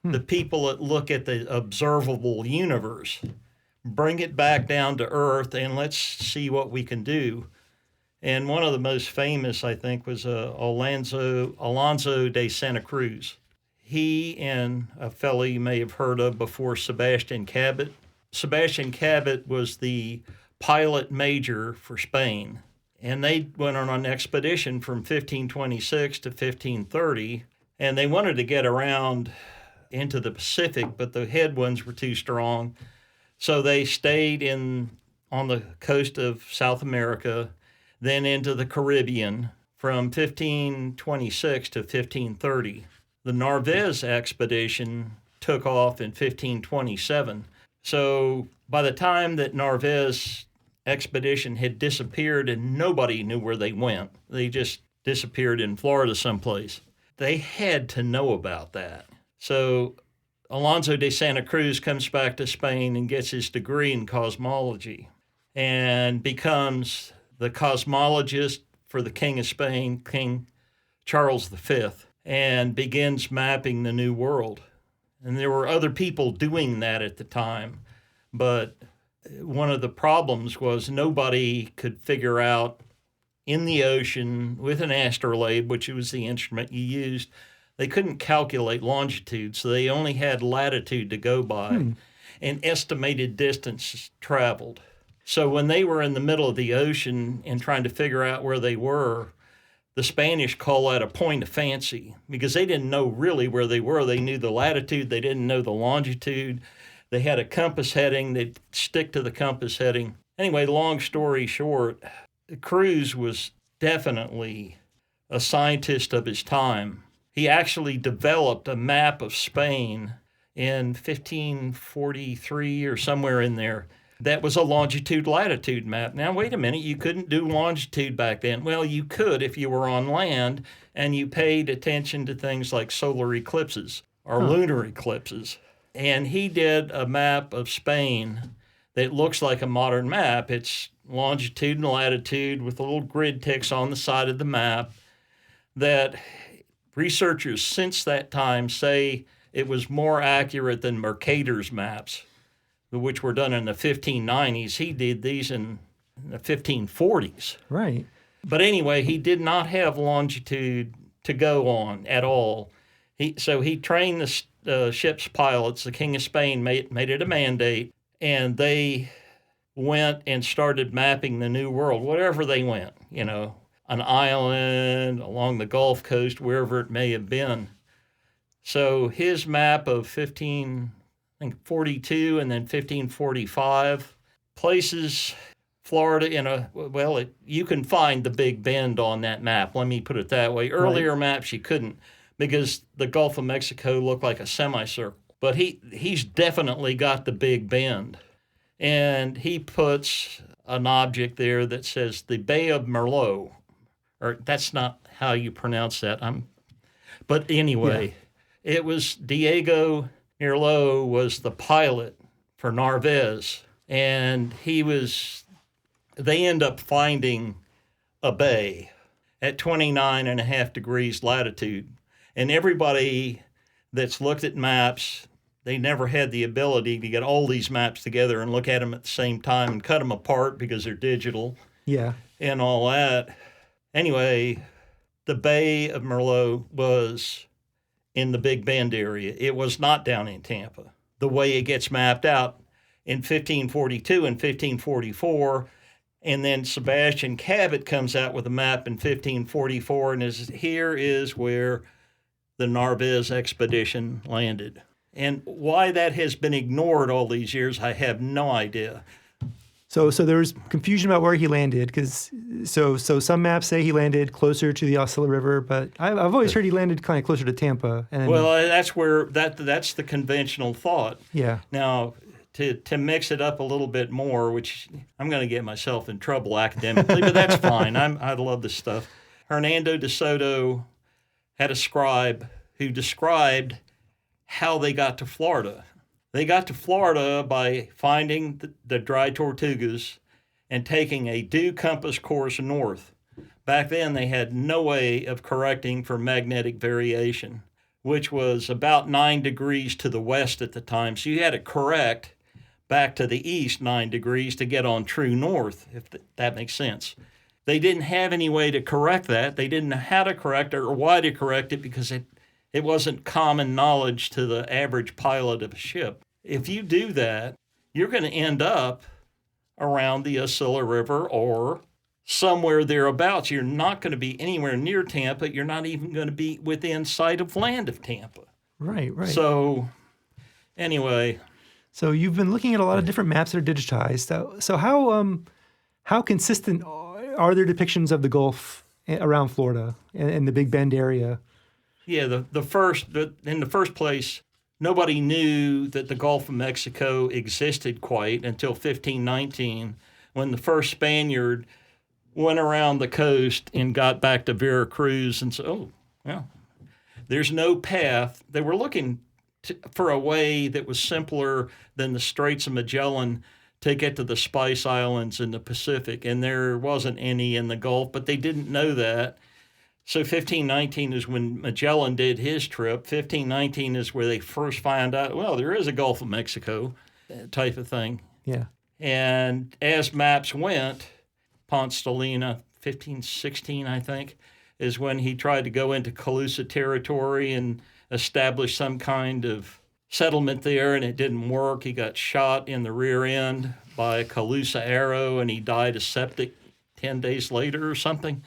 Speaker 2: the people that look at the observable universe, bring it back down to Earth, and let's see what we can do. And one of the most famous, I think, was Alonso de Santa Cruz. He and a fellow you may have heard of before, Sebastian Cabot. Sebastian Cabot was the pilot major for Spain. And they went on an expedition from 1526 to 1530, and they wanted to get around into the Pacific, but the headwinds were too strong. So they stayed on the coast of South America, then into the Caribbean from 1526 to 1530. The Narvaez expedition took off in 1527. So by the time that Narvaez expedition had disappeared and nobody knew where they went. They just disappeared in Florida someplace. They had to know about that. So Alonso de Santa Cruz comes back to Spain and gets his degree in cosmology and becomes the cosmologist for the King of Spain, King Charles V. and begins mapping the New World. And there were other people doing that at the time, but one of the problems was nobody could figure out in the ocean with an astrolabe, which was the instrument you used, they couldn't calculate longitude, so they only had latitude to go by and estimated distance traveled. So when they were in the middle of the ocean and trying to figure out where they were, the Spanish call that a point of fancy because they didn't know really where they were. They knew the latitude, they didn't know the longitude. They had a compass heading, they'd stick to the compass heading. Anyway, long story short, Cruz was definitely a scientist of his time. He actually developed a map of Spain in 1543 or somewhere in there. That was a longitude-latitude map. Now, wait a minute, you couldn't do longitude back then. Well, you could if you were on land and you paid attention to things like solar eclipses or lunar eclipses. And he did a map of Spain that looks like a modern map. It's longitude and latitude with little grid ticks on the side of the map that researchers since that time say it was more accurate than Mercator's maps, which were done in the 1590s. He did these in the 1540s.
Speaker 1: Right.
Speaker 2: But anyway, he did not have longitude to go on at all. So he trained the ship's pilots. The King of Spain made it a mandate, and they went and started mapping the New World, wherever they went, an island, along the Gulf Coast, wherever it may have been. So his map of 1542 and then 1545 places Florida you can find the Big Bend on that map. Let me put it that way. Earlier maps you couldn't because the Gulf of Mexico looked like a semicircle. But he's definitely got the Big Bend. And he puts an object there that says the Bay of Merlot. Or that's not how you pronounce that. But anyway, It was Diego Merlot was the pilot for Narvaez. And they end up finding a bay at 29.5 degrees latitude. And everybody that's looked at maps, they never had the ability to get all these maps together and look at them at the same time and cut them apart because they're digital.
Speaker 1: Yeah.
Speaker 2: And all that. Anyway, the Bay of Merlot was in the Big Bend area. It was not down in Tampa. The way it gets mapped out in 1542 and 1544, and then Sebastian Cabot comes out with a map in 1544, and here is where the Narvaez expedition landed. And why that has been ignored all these years, I have no idea.
Speaker 1: So there was confusion about where he landed because so some maps say he landed closer to the Osceola River, but I've always heard he landed kind of closer to Tampa. And
Speaker 2: that's where that's the conventional thought.
Speaker 1: Yeah.
Speaker 2: Now, to mix it up a little bit more, which I'm going to get myself in trouble academically, but that's fine. I love this stuff. Hernando de Soto had a scribe who described how they got to Florida. They got to Florida by finding the dry Tortugas and taking a due compass course north. Back then, they had no way of correcting for magnetic variation, which was about 9 degrees to the west at the time. So you had to correct back to the east 9 degrees to get on true north, if that makes sense. They didn't have any way to correct that. They didn't know how to correct it or why to correct it because it wasn't common knowledge to the average pilot of a ship. If you do that, you're going to end up around the Osceola River or somewhere thereabouts. You're not going to be anywhere near Tampa. You're not even going to be within sight of land of Tampa.
Speaker 1: Right.
Speaker 2: So, anyway.
Speaker 1: So you've been looking at a lot of different maps that are digitized. So how consistent are there depictions of the Gulf around Florida and the Big Bend area?
Speaker 2: Yeah, in the first place, nobody knew that the Gulf of Mexico existed quite until 1519, when the first Spaniard went around the coast and got back to Veracruz and said, there's no path. They were looking for a way that was simpler than the Straits of Magellan to get to the Spice Islands in the Pacific, and there wasn't any in the Gulf, but they didn't know that. So 1519 is when Magellan did his trip. 1519 is where they first find out, well, there is a Gulf of Mexico type of thing.
Speaker 1: Yeah.
Speaker 2: And as maps went, Ponce de Leon, 1516, I think, is when he tried to go into Calusa territory and establish some kind of settlement there, and it didn't work. He got shot in the rear end by a Calusa arrow, and he died of septic 10 days later or something.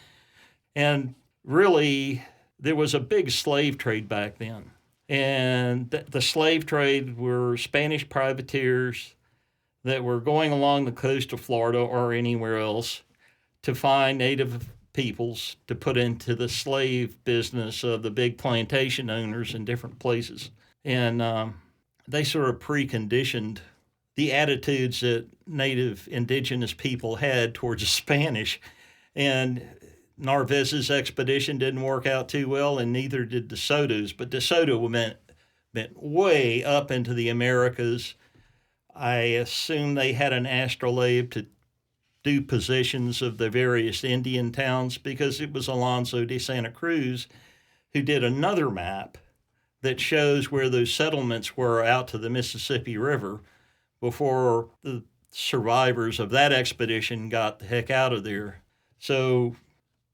Speaker 2: And really, there was a big slave trade back then. And the slave trade were Spanish privateers that were going along the coast of Florida or anywhere else to find native peoples to put into the slave business of the big plantation owners in different places. And they sort of preconditioned the attitudes that native indigenous people had towards the Spanish. And Narvaez's expedition didn't work out too well, and neither did De Soto's. But De Soto meant way up into the Americas. I assume they had an astrolabe to do positions of the various Indian towns, because it was Alonso de Santa Cruz who did another map that shows where those settlements were out to the Mississippi River before the survivors of that expedition got the heck out of there. So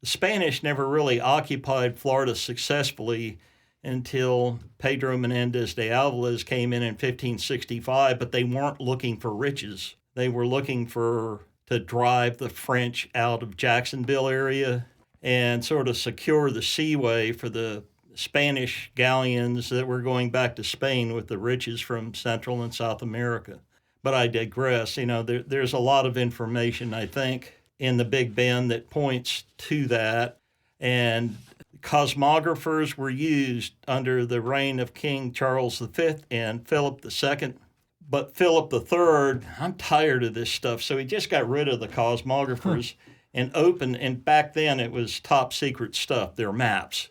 Speaker 2: the Spanish never really occupied Florida successfully until Pedro Menendez de Alvarez came in 1565, but they weren't looking for riches. They were looking to drive the French out of Jacksonville area and sort of secure the seaway for the Spanish galleons that were going back to Spain with the riches from Central and South America. But I digress. There's a lot of information, I think, in the Big Bend that points to that. And cosmographers were used under the reign of King Charles V and Philip II. But Philip III, I'm tired of this stuff, so he just got rid of the cosmographers and back then it was top secret stuff, their maps.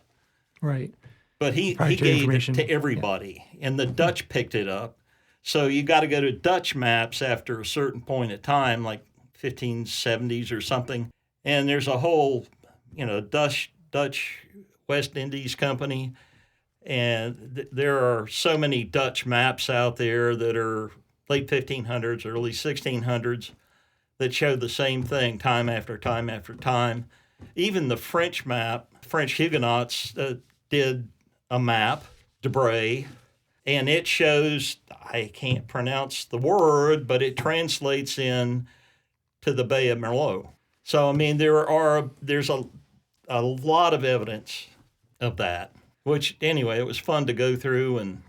Speaker 1: Right.
Speaker 2: But he gave it to everybody, and the Dutch picked it up. So you got to go to Dutch maps after a certain point of time, like 1570s or something. And there's a whole, Dutch West Indies Company. And there are so many Dutch maps out there that are late 1500s, early 1600s that show the same thing time after time after time. Even the French map, French Huguenots did a map, Debray, and it shows, I can't pronounce the word, but it translates in to the Bay of Merlot. So, I mean, there's a lot of evidence of that, which, anyway, it was fun to go through and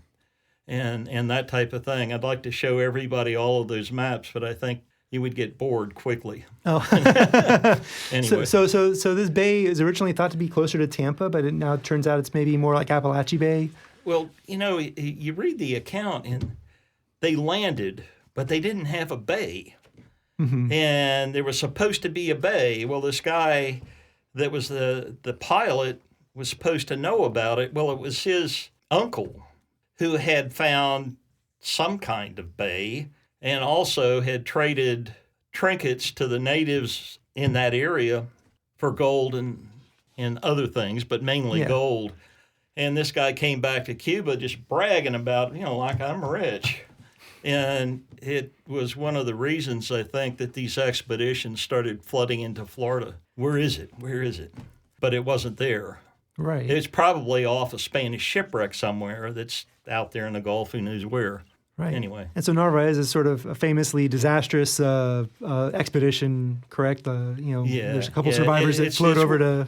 Speaker 2: that type of thing. I'd like to show everybody all of those maps, but I think you would get bored quickly.
Speaker 1: Oh.
Speaker 2: Anyway.
Speaker 1: So this bay is originally thought to be closer to Tampa, but it now turns out it's maybe more like Appalachia Bay.
Speaker 2: Well, you read the account, and they landed, but they didn't have a bay. Mm-hmm. And there was supposed to be a bay. Well, this guy that was the pilot was supposed to know about it. Well, it was his uncle who had found some kind of bay and also had traded trinkets to the natives in that area for gold and other things, but mainly gold. And this guy came back to Cuba just bragging about, like, I'm rich. And it was one of the reasons, I think, that these expeditions started flooding into Florida. Where is it? Where is it? But it wasn't there.
Speaker 1: Right.
Speaker 2: It's probably off a Spanish shipwreck somewhere that's out there in the Gulf, who knows where.
Speaker 1: Right.
Speaker 2: Anyway.
Speaker 1: And so Narvaez is sort of a famously disastrous expedition, correct? There's a couple survivors that float over to...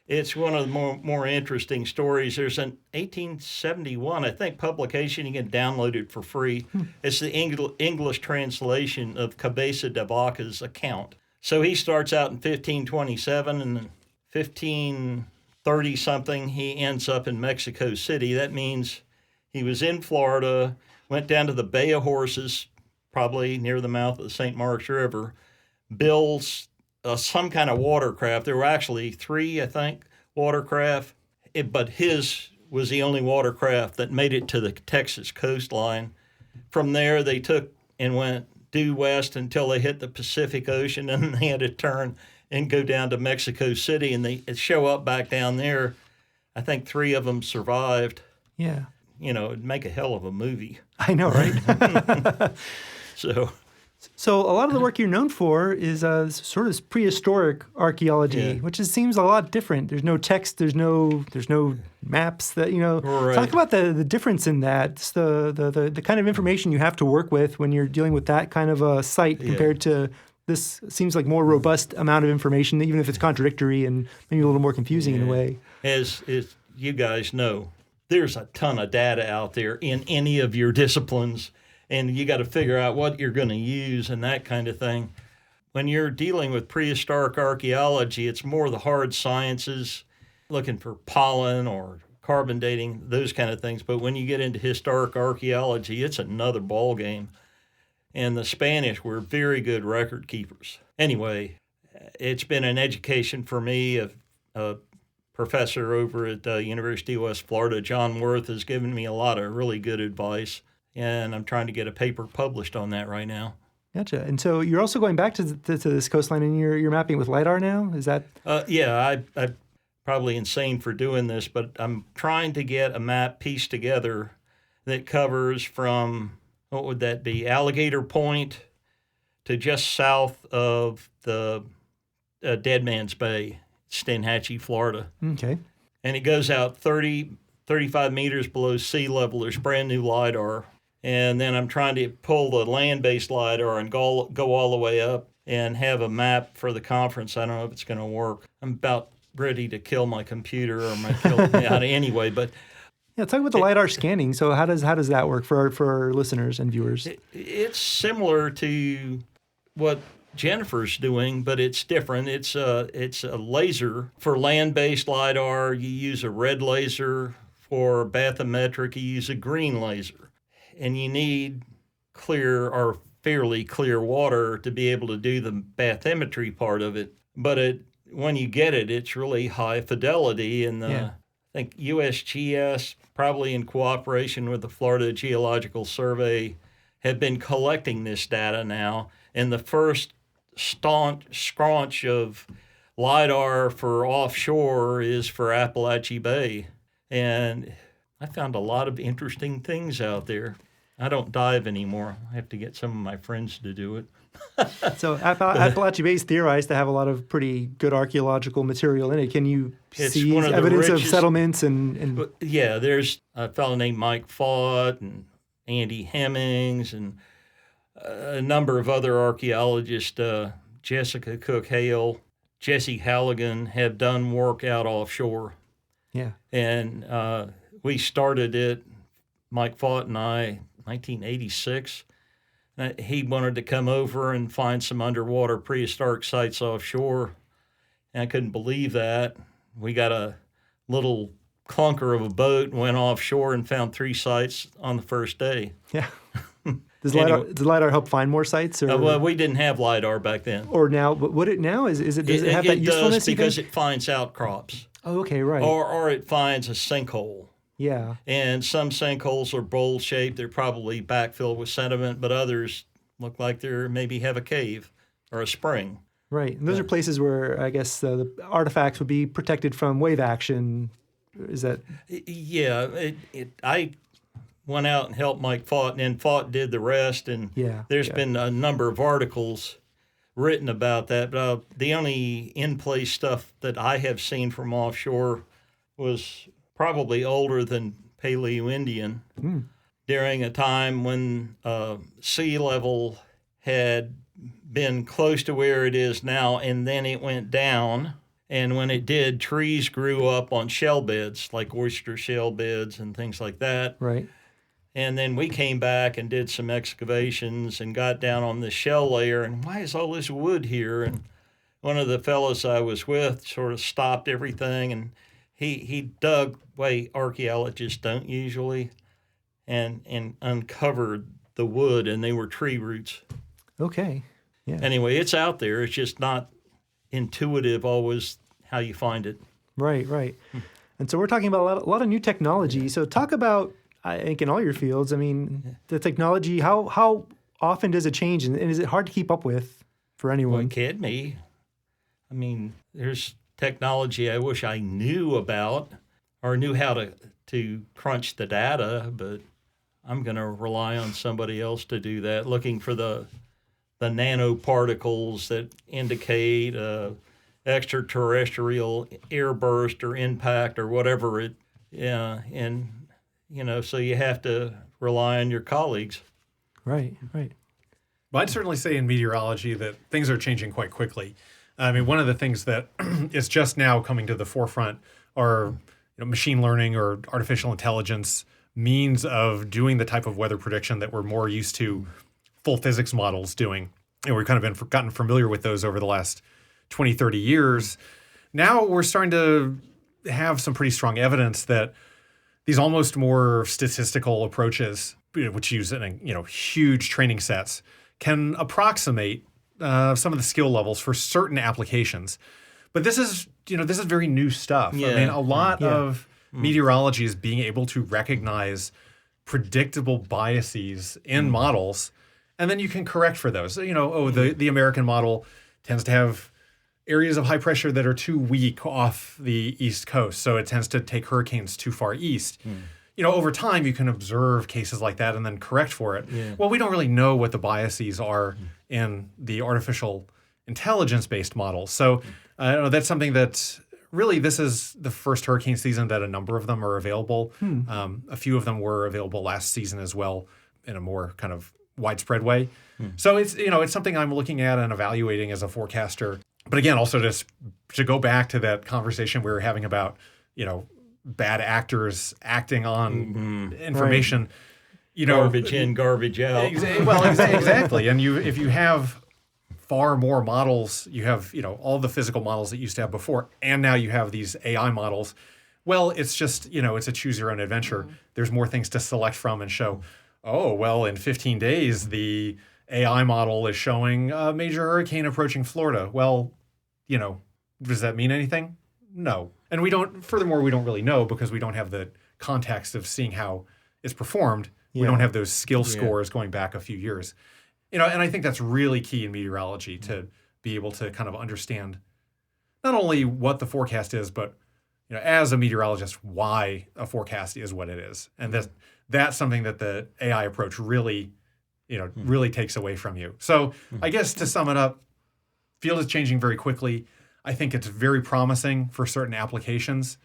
Speaker 2: It's one of the more interesting stories. There's an 1871, I think, publication. You can download it for free. It's the English translation of Cabeza de Vaca's account. So he starts out in 1527, and in 1530-something, he ends up in Mexico City. That means he was in Florida, went down to the Bay of Horses, probably near the mouth of the St. Marks River, builds some kind of watercraft. There were actually 3, I think, watercraft, but his was the only watercraft that made it to the Texas coastline. From there, they took and went due west until they hit the Pacific Ocean, and they had to turn and go down to Mexico City, and they show up back down there. I think 3 of them survived.
Speaker 1: Yeah.
Speaker 2: It'd make a hell of a movie.
Speaker 1: I know, right?
Speaker 2: So
Speaker 1: a lot of the work you're known for is sort of prehistoric archaeology, which seems a lot different. There's no text, there's no maps that
Speaker 2: Right.
Speaker 1: Talk about the difference in that. It's the kind of information you have to work with when you're dealing with that kind of a site compared to this seems like more robust amount of information, even if it's contradictory and maybe a little more confusing in a way.
Speaker 2: As you guys know, there's a ton of data out there in any of your disciplines, and you got to figure out what you're going to use and that kind of thing. When you're dealing with prehistoric archaeology, it's more the hard sciences, looking for pollen or carbon dating, those kind of things. But when you get into historic archaeology, it's another ballgame. And the Spanish were very good record keepers. Anyway, it's been an education for me. A professor over at the University of West Florida, John Worth, has given me a lot of really good advice. And I'm trying to get a paper published on that right now.
Speaker 1: Gotcha. And so you're also going back to this coastline, and you're mapping with LiDAR now? Is that?
Speaker 2: Yeah, I'm probably insane for doing this, but I'm trying to get a map pieced together that covers from, what would that be, Alligator Point to just south of the Dead Man's Bay, Steinhatchee, Florida.
Speaker 1: Okay.
Speaker 2: And it goes out 35 meters below sea level. There's brand new LiDAR. And then I'm trying to pull the land-based LiDAR and go all the way up and have a map for the conference. I don't know if it's going to work. I'm about ready to kill my computer or kill me out anyway. But
Speaker 1: yeah, talk about the LiDAR scanning. So how does that work for our listeners and viewers?
Speaker 2: It's similar to what Jennifer's doing, but it's different. It's a laser. For land-based LiDAR, you use a red laser. For bathymetric, you use a green laser. And you need clear or fairly clear water to be able to do the bathymetry part of it. But when you get it, it's really high fidelity. And I think USGS, probably in cooperation with the Florida Geological Survey, have been collecting this data now. And the first scraunch of LiDAR for offshore is for Appalachia Bay. And I found a lot of interesting things out there. I don't dive anymore. I have to get some of my friends to do it.
Speaker 1: So Appalachia Bay is theorized to have a lot of pretty good archaeological material in it. Can you see evidence of settlements and?
Speaker 2: Yeah, there's a fellow named Mike Fott and Andy Hemmings and a number of other archaeologists, Jessica Cook Hale, Jesse Halligan, have done work out offshore.
Speaker 1: Yeah.
Speaker 2: And we started it, Mike Fott and I, 1986. He wanted to come over and find some underwater prehistoric sites offshore. And I couldn't believe that. We got a little clunker of a boat and went offshore and found 3 sites on the first day.
Speaker 1: Yeah. Does LiDAR help find more sites? Or?
Speaker 2: Well, we didn't have LiDAR back then.
Speaker 1: Or now, but would it now? Does it have that usefulness?
Speaker 2: It does because it finds outcrops.
Speaker 1: Oh, okay, right.
Speaker 2: Or it finds a sinkhole.
Speaker 1: Yeah.
Speaker 2: And some sinkholes are bowl-shaped. They're probably backfilled with sediment, but others look like they maybe have a cave or a spring.
Speaker 1: Right. And those are places where I guess the artifacts would be protected from wave action. Is that?
Speaker 2: Yeah. I went out and helped Mike Fott, and then Fott did the rest. And there's been a number of articles written about that. But the only in-place stuff that I have seen from offshore was probably older than Paleo-Indian, during a time when sea level had been close to where it is now, and then it went down. And when it did, trees grew up on shell beds, like oyster shell beds and things like that.
Speaker 1: Right.
Speaker 2: And then we came back and did some excavations and got down on the shell layer, and why is all this wood here? And one of the fellows I was with sort of stopped everything, and he dug way archaeologists don't usually, and uncovered the wood, and they were tree roots.
Speaker 1: Okay. Yeah.
Speaker 2: Anyway, it's out there. It's just not intuitive always how you find it.
Speaker 1: Right, right. And so we're talking about a lot of new technology. So talk about, I think, in all your fields, I mean, the technology, how often does it change, and is it hard to keep up with for anyone?
Speaker 2: Well, kid me. I mean, there's technology I wish I knew about or knew how to crunch the data, but I'm going to rely on somebody else to do that, looking for the nanoparticles that indicate extraterrestrial airburst or impact or whatever it, yeah, and, so you have to rely on your colleagues.
Speaker 1: Right, right.
Speaker 3: Well, I'd certainly say in meteorology that things are changing quite quickly. I mean, one of the things that is just now coming to the forefront are machine learning or artificial intelligence means of doing the type of weather prediction that we're more used to full physics models doing. And we've kind of gotten familiar with those over the last 20, 30 years. Now we're starting to have some pretty strong evidence that these almost more statistical approaches, which use huge training sets, can approximate some of the skill levels for certain applications. But this is very new stuff.
Speaker 2: Yeah.
Speaker 3: I mean, a lot of meteorology is being able to recognize predictable biases in models, and then you can correct for those. The American model tends to have areas of high pressure that are too weak off the East Coast, so it tends to take hurricanes too far east. Over time, you can observe cases like that and then correct for it.
Speaker 2: Yeah.
Speaker 3: Well, we don't really know what the biases are in the artificial intelligence-based models. So that's something that really, this is the first hurricane season that a number of them are available. A few of them were available last season as well in a more kind of widespread way. So it's something I'm looking at and evaluating as a forecaster. But again, also just to go back to that conversation we were having about, bad actors acting on information,
Speaker 2: Garbage in, garbage out.
Speaker 3: Exactly. And if you have far more models, you have, all the physical models that you used to have before, and now you have these AI models. Well, it's just, it's a choose your own adventure. There's more things to select from and show, in 15 days, the AI model is showing a major hurricane approaching Florida. Well, does that mean anything? No. And we don't really know because we don't have the context of seeing how it's performed. We don't have those skill scores going back a few years. And I think that's really key in meteorology to be able to kind of understand not only what the forecast is, but as a meteorologist, why a forecast is what it is. And that's something that the AI approach really takes away from you. So I guess to sum it up, field is changing very quickly. I think it's very promising for certain applications,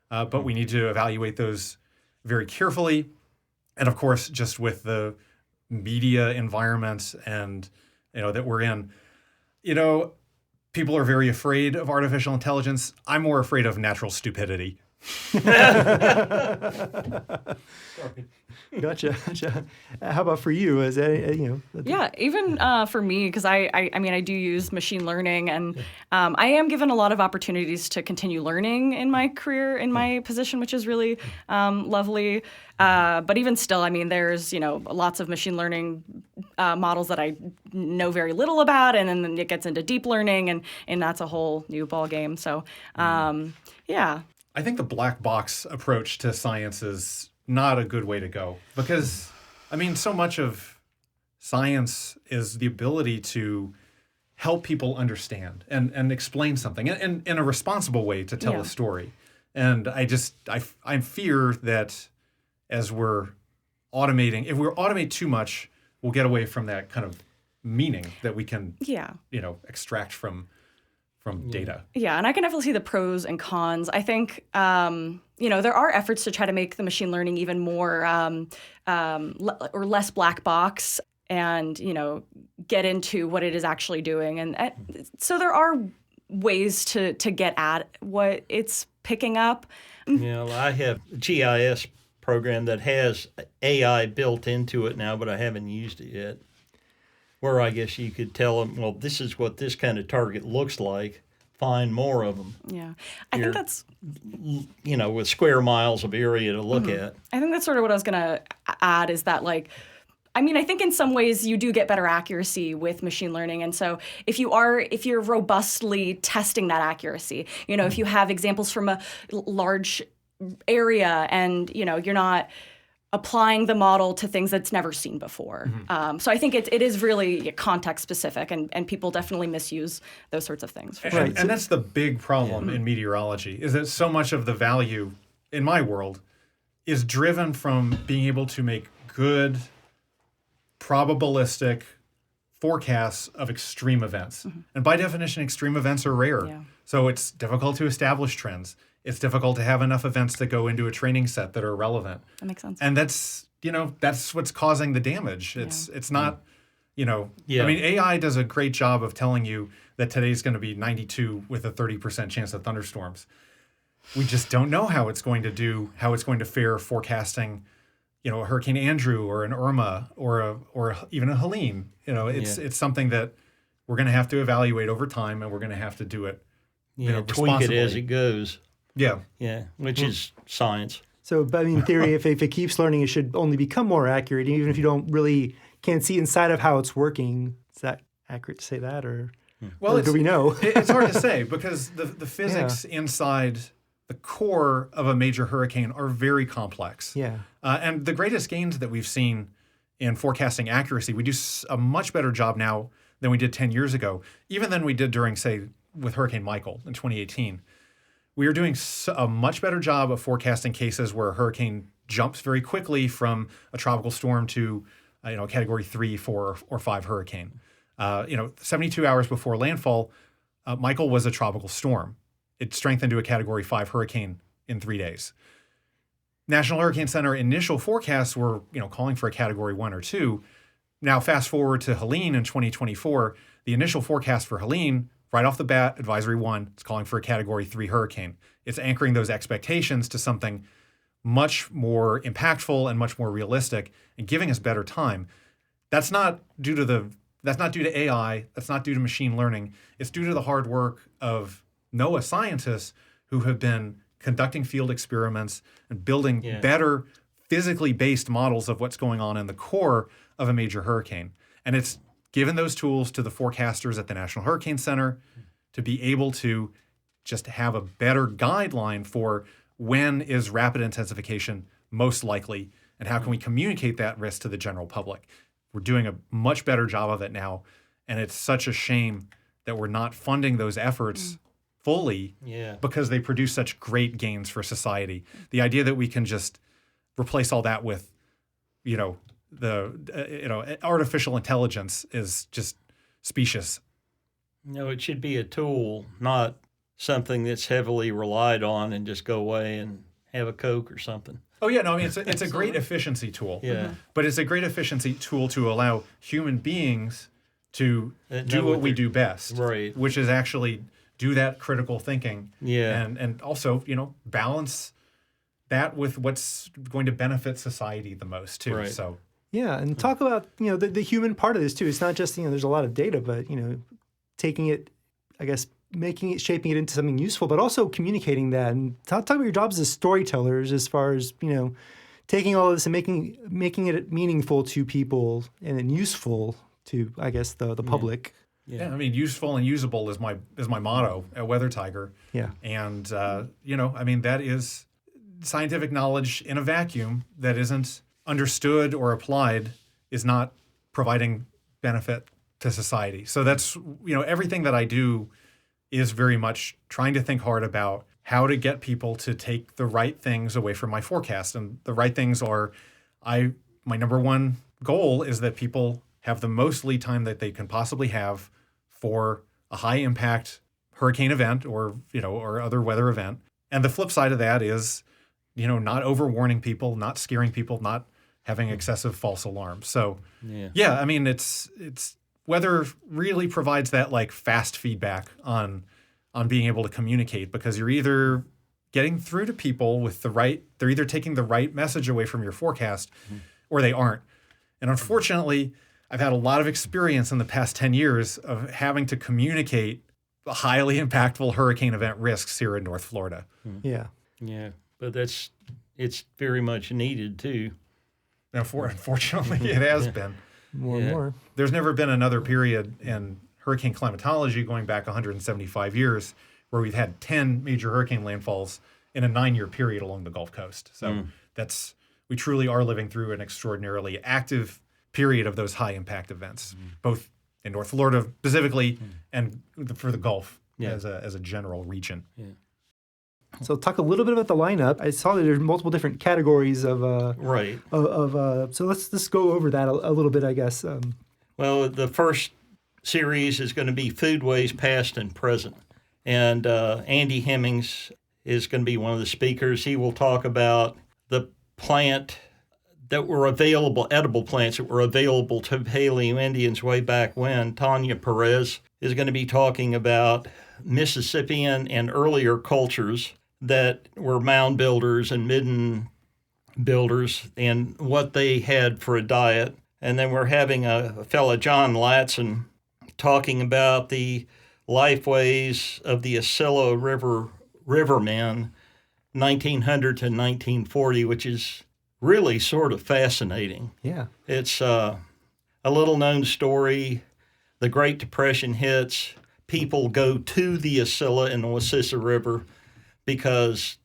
Speaker 3: but we need to evaluate those very carefully. And of course, just with the media environment and that we're in, people are very afraid of artificial intelligence. I'm more afraid of natural stupidity.
Speaker 1: Gotcha. How about for you? Is that
Speaker 4: Yeah, even for me, because I do use machine learning, and I am given a lot of opportunities to continue learning in my career, in my position, which is really lovely. But even still, there's lots of machine learning models that I know very little about, and then it gets into deep learning, and that's a whole new ball game. So yeah.
Speaker 3: I think the black box approach to science is not a good way to go because, so much of science is the ability to help people understand and explain something and in a responsible way to tell a story. And I fear that as we're automating, if we automate too much, we'll get away from that kind of meaning that we can, extract from data.
Speaker 4: Yeah, and I can definitely see the pros and cons. I think, there are efforts to try to make the machine learning even more or less black box and, get into what it is actually doing. And so there are ways to get at what it's picking up.
Speaker 2: I have a GIS program that has AI built into it now, but I haven't used it yet. Where I guess you could tell them, well, this is what this kind of target looks like. Find more of them.
Speaker 4: Yeah. I think that's...
Speaker 2: with square miles of area to look at.
Speaker 4: I think that's sort of what I was going to add is that, I think in some ways you do get better accuracy with machine learning. And so if you're robustly testing that accuracy, if you have examples from a large area and, you're not applying the model to things that's never seen before. So I think it is really context specific, and people definitely misuse those sorts of things. For sure.
Speaker 3: And that's the big problem in meteorology, is that so much of the value in my world is driven from being able to make good, probabilistic forecasts of extreme events. And by definition, extreme events are rare.
Speaker 4: Yeah.
Speaker 3: So it's difficult to establish trends. It's difficult to have enough events that go into a training set that are relevant.
Speaker 4: That makes sense.
Speaker 3: And that's what's causing the damage. It's not, I mean, AI does a great job of telling you that today's going to be 92 with a 30% chance of thunderstorms. We just don't know how it's going to fare forecasting, a Hurricane Andrew or an Irma or even a Helene. It's something that we're going to have to evaluate over time, and we're going to have to do it.
Speaker 2: Tweak it
Speaker 3: responsibly.
Speaker 2: as it goes.
Speaker 3: Yeah.
Speaker 2: Yeah, which is science.
Speaker 1: So, but I mean, in theory, if it keeps learning, it should only become more accurate, even if you can't see inside of how it's working. Is that accurate to say that, or do we know?
Speaker 3: It's hard to say, because the physics inside the core of a major hurricane are very complex.
Speaker 1: Yeah.
Speaker 3: And the greatest gains that we've seen in forecasting accuracy, we do a much better job now than we did 10 years ago, even than we did during, say, with Hurricane Michael in 2018. We are doing a much better job of forecasting cases where a hurricane jumps very quickly from a tropical storm to, a Category 3, 4, or 5 hurricane. 72 hours before landfall, Michael was a tropical storm. It strengthened to a Category 5 hurricane in 3 days. National Hurricane Center initial forecasts were, calling for a Category 1 or 2. Now, fast forward to Helene in 2024, the initial forecast for Helene, right off the bat, Advisory 1, it's calling for a Category 3 hurricane. It's anchoring those expectations to something much more impactful and much more realistic, and giving us better time. That's not due to AI. That's not due to machine learning. It's due to the hard work of NOAA scientists who have been conducting field experiments and building better physically based models of what's going on in the core of a major hurricane. And it's given those tools to the forecasters at the National Hurricane Center to be able to just have a better guideline for when is rapid intensification most likely, and how can we communicate that risk to the general public. We're doing a much better job of it now, and it's such a shame that we're not funding those efforts fully because they produce such great gains for society. The idea that we can just replace all that with, artificial intelligence is just specious.
Speaker 2: It should be a tool, not something that's heavily relied on and just go away and have a Coke or something.
Speaker 3: Oh, yeah. No, I mean, it's a great efficiency tool.
Speaker 2: Yeah.
Speaker 3: But it's a great efficiency tool to allow human beings to do what we do best.
Speaker 2: Right.
Speaker 3: Which is actually do that critical thinking.
Speaker 2: Yeah.
Speaker 3: And also, balance that with what's going to benefit society the most, too.
Speaker 2: Right.
Speaker 3: So.
Speaker 1: Yeah, and talk about, the human part of this, too. It's not just, there's a lot of data, but, taking it, I guess, shaping it into something useful, but also communicating that. And talk about your jobs as storytellers as far as, taking all of this and making it meaningful to people and useful to, I guess, the public.
Speaker 3: Yeah, I mean, useful and usable is my motto at Weather Tiger.
Speaker 1: Yeah.
Speaker 3: And, that is scientific knowledge in a vacuum that isn't understood or applied is not providing benefit to society. So that's, everything that I do is very much trying to think hard about how to get people to take the right things away from my forecast. And the right things are, my number one goal is that people have the most lead time that they can possibly have for a high impact hurricane event or other weather event. And the flip side of that is, not overwarning people, not scaring people, not having excessive false alarms. So I mean, it's weather really provides that fast feedback on being able to communicate, because you're either getting through to people with they're either taking the right message away from your forecast or they aren't. And unfortunately, I've had a lot of experience in the past 10 years of having to communicate highly impactful hurricane event risks here in North Florida.
Speaker 1: Yeah.
Speaker 2: Yeah, but it's very much needed too.
Speaker 3: Now, unfortunately, it has been.
Speaker 1: More and more.
Speaker 3: There's never been another period in hurricane climatology going back 175 years where we've had 10 major hurricane landfalls in a 9-year period along the Gulf Coast. So that's we truly are living through an extraordinarily active period of those high impact events, both in North Florida specifically and for the Gulf as a general region.
Speaker 2: Yeah.
Speaker 1: So talk a little bit about the lineup. I saw that there's multiple different categories of
Speaker 2: Right.
Speaker 1: So let's go over that a little bit, I guess.
Speaker 2: Well, the first series is going to be foodways past and present. And Andy Hemmings is going to be one of the speakers. He will talk about the plant that were available, edible plants that were available to Paleo Indians way back when. Tanya Perez is going to be talking about Mississippian and earlier cultures that were mound builders and midden builders and what they had for a diet. And then we're having a fella, John Latson, talking about the lifeways of the Osceola River rivermen, 1900 to 1940, which is really sort of fascinating.
Speaker 1: Yeah.
Speaker 2: It's a little-known story. The Great Depression hits. People go to the Osceola and the Wississa River because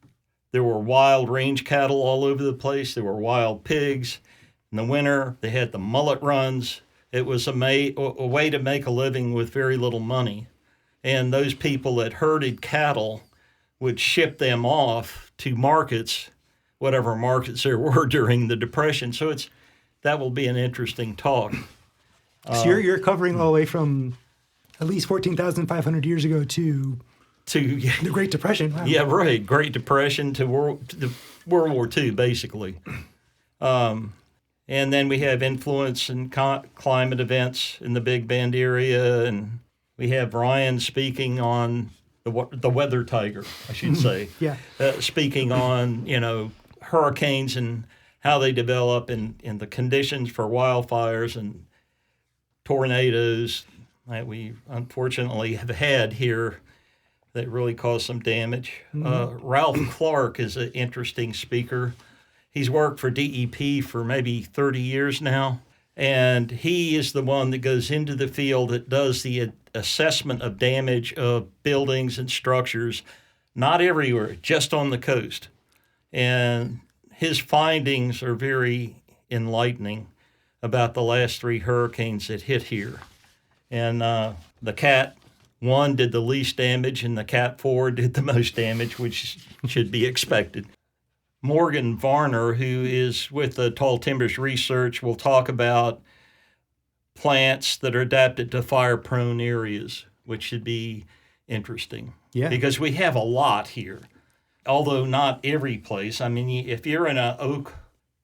Speaker 2: there were wild range cattle all over the place. There were wild pigs. In the winter, they had the mullet runs. It was a way to make a living with very little money. And those people that herded cattle would ship them off to markets, whatever markets there were during the Depression. So that will be an interesting talk.
Speaker 1: So you're covering all the way from at least 14,500 years ago to the Great Depression. Wow.
Speaker 2: Yeah, right. Great Depression to World War II, basically. And then we have influence and climate events in the Big Bend area, and we have Ryan speaking on the weather tiger, I should say.
Speaker 1: Yeah.
Speaker 2: Speaking on, hurricanes and how they develop and the conditions for wildfires and tornadoes that we unfortunately have had here that really caused some damage. Ralph Clark is an interesting speaker. He's worked for DEP for maybe 30 years now, and he is the one that goes into the field that does the assessment of damage of buildings and structures, not everywhere, just on the coast. And his findings are very enlightening about the last 3 hurricanes that hit here. And the Cat 1 did the least damage, and the Cat 4 did the most damage, which should be expected. Morgan Varner, who is with the Tall Timbers Research, will talk about plants that are adapted to fire-prone areas, which should be interesting.
Speaker 1: Yeah.
Speaker 2: Because we have a lot here, although not every place. I mean, if you're in an oak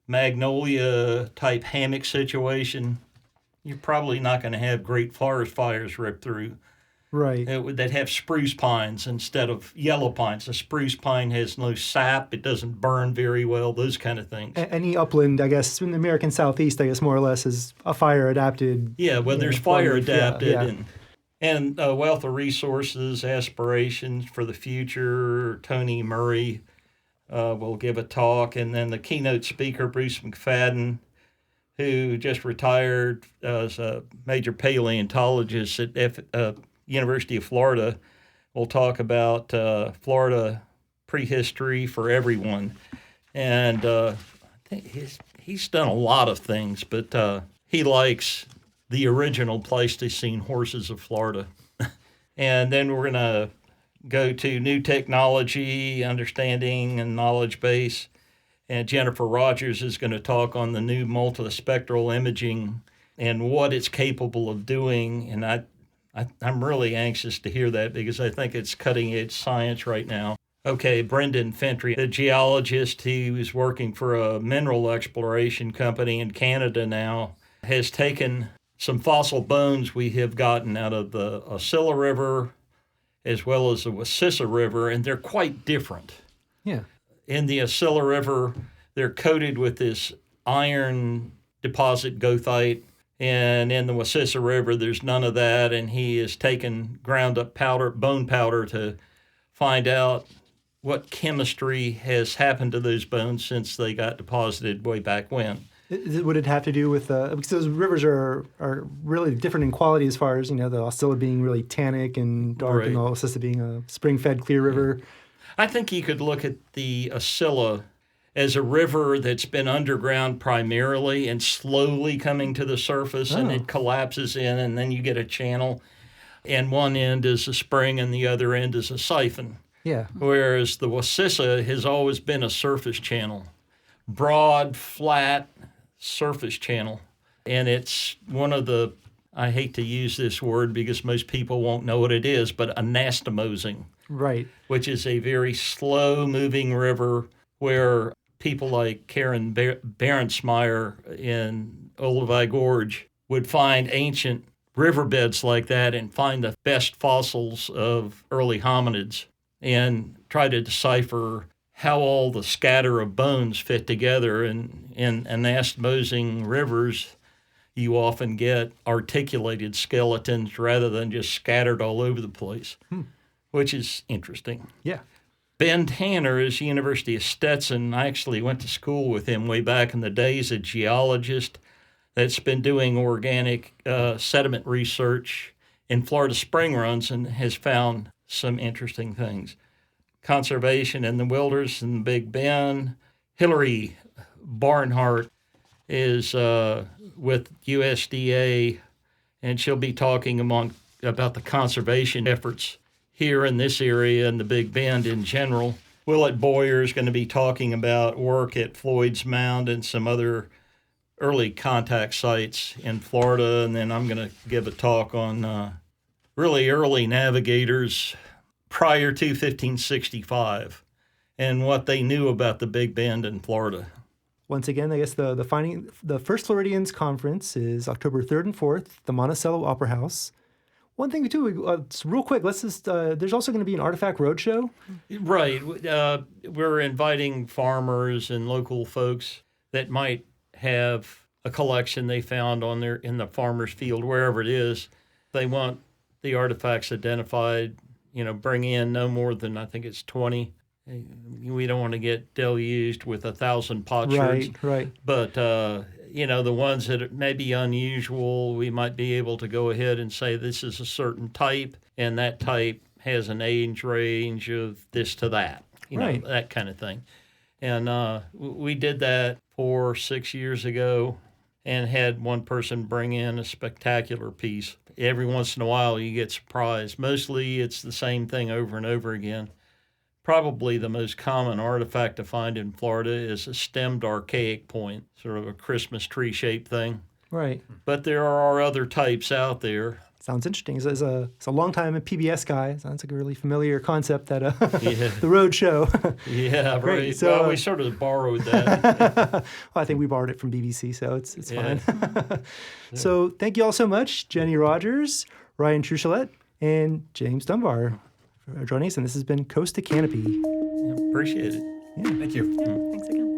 Speaker 2: magnolia-type hammock situation, you're probably not going to have great forest fires rip through.
Speaker 1: Right.
Speaker 2: That have spruce pines instead of yellow pines. The spruce pine has no sap. It doesn't burn very well, those kind of things.
Speaker 1: Any upland, I guess, in the American Southeast, I guess, more or less, is a fire-adapted.
Speaker 2: Yeah, well, there's fire-adapted
Speaker 1: yeah.
Speaker 2: and wealth of resources, aspirations for the future. Tony Murray will give a talk. And then the keynote speaker, Bruce McFadden, who just retired as a major paleontologist at University of Florida, will talk about Florida prehistory for everyone. And I think he's done a lot of things, but he likes the original Pleistocene horses of Florida. And then we're going to go to new technology, understanding, and knowledge base. And Jennifer Rogers is going to talk on the new multispectral imaging and what it's capable of doing. And I'm really anxious to hear that because I think it's cutting-edge science right now. Okay, Brendan Fentry, a geologist who is working for a mineral exploration company in Canada now, has taken some fossil bones we have gotten out of the Osceola River as well as the Wississa River, and they're quite different.
Speaker 1: Yeah.
Speaker 2: In the Osceola River, they're coated with this iron deposit goethite, and in the Wississa River, there's none of that, and he has taken ground-up bone powder to find out what chemistry has happened to those bones since they got deposited way back when.
Speaker 1: Would it have to do with because those rivers are really different in quality as far as the Osceola being really tannic and dark,
Speaker 2: Right.
Speaker 1: and the Wississa being a spring-fed clear river?
Speaker 2: I think you could look at the Osceola as a river that's been underground primarily and slowly coming to the surface, and it collapses in, and then you get a channel, and one end is a spring and the other end is a siphon.
Speaker 1: Yeah.
Speaker 2: Whereas the Wassissa has always been a surface channel, broad, flat surface channel. And it's one of the, I hate to use this word because most people won't know what it is, but anastomosing.
Speaker 1: Right.
Speaker 2: Which is a very slow-moving river where people like Karen Barensmeyer in Olivai Gorge would find ancient riverbeds like that and find the best fossils of early hominids and try to decipher how all the scatter of bones fit together. And in anastomosing rivers, you often get articulated skeletons rather than just scattered all over the place, which is interesting.
Speaker 1: Yeah.
Speaker 2: Ben Tanner is University of Stetson. I actually went to school with him way back in the days, a geologist that's been doing organic sediment research in Florida spring runs and has found some interesting things. Conservation in the wilderness in Big Bend. Hillary Barnhart is with USDA, and she'll be talking about the conservation efforts here in this area and the Big Bend in general. Willett Boyer is going to be talking about work at Floyd's Mound and some other early contact sites in Florida. And then I'm going to give a talk on really early navigators prior to 1565 and what they knew about the Big Bend in Florida.
Speaker 1: Once again, I guess the first Floridians conference is October 3rd and 4th, the Monticello Opera House. One thing too, real quick, let's just, there's also going to be an artifact roadshow.
Speaker 2: Right. We're inviting farmers and local folks that might have a collection they found in the farmer's field, wherever it is. They want the artifacts identified, bring in no more than, I think it's 20. We don't want to get deluged with 1,000 potsherds.
Speaker 1: Right.
Speaker 2: But, the ones that may be unusual, we might be able to go ahead and say this is a certain type, and that type has an age range of this to that, that kind of thing. And we did that 6 years ago and had one person bring in a spectacular piece. Every once in a while you get surprised. Mostly it's the same thing over and over again. Probably the most common artifact to find in Florida is a stemmed archaic point, sort of a Christmas tree-shaped thing.
Speaker 1: Right.
Speaker 2: But there are other types out there.
Speaker 1: Sounds interesting. As a long-time PBS guy, sounds like a really familiar concept that the road show.
Speaker 2: Yeah,
Speaker 1: Great.
Speaker 2: right.
Speaker 1: So,
Speaker 2: well, we sort of borrowed that.
Speaker 1: Well, I think we borrowed it from BBC, so it's fine. So thank you all so much, Jenny Rogers, Ryan Truchelet, and James Dunbar for joining us. And this has been Coast to Canopy.
Speaker 2: Yeah, appreciate it.
Speaker 1: Yeah.
Speaker 3: Thank you.
Speaker 4: Thanks again.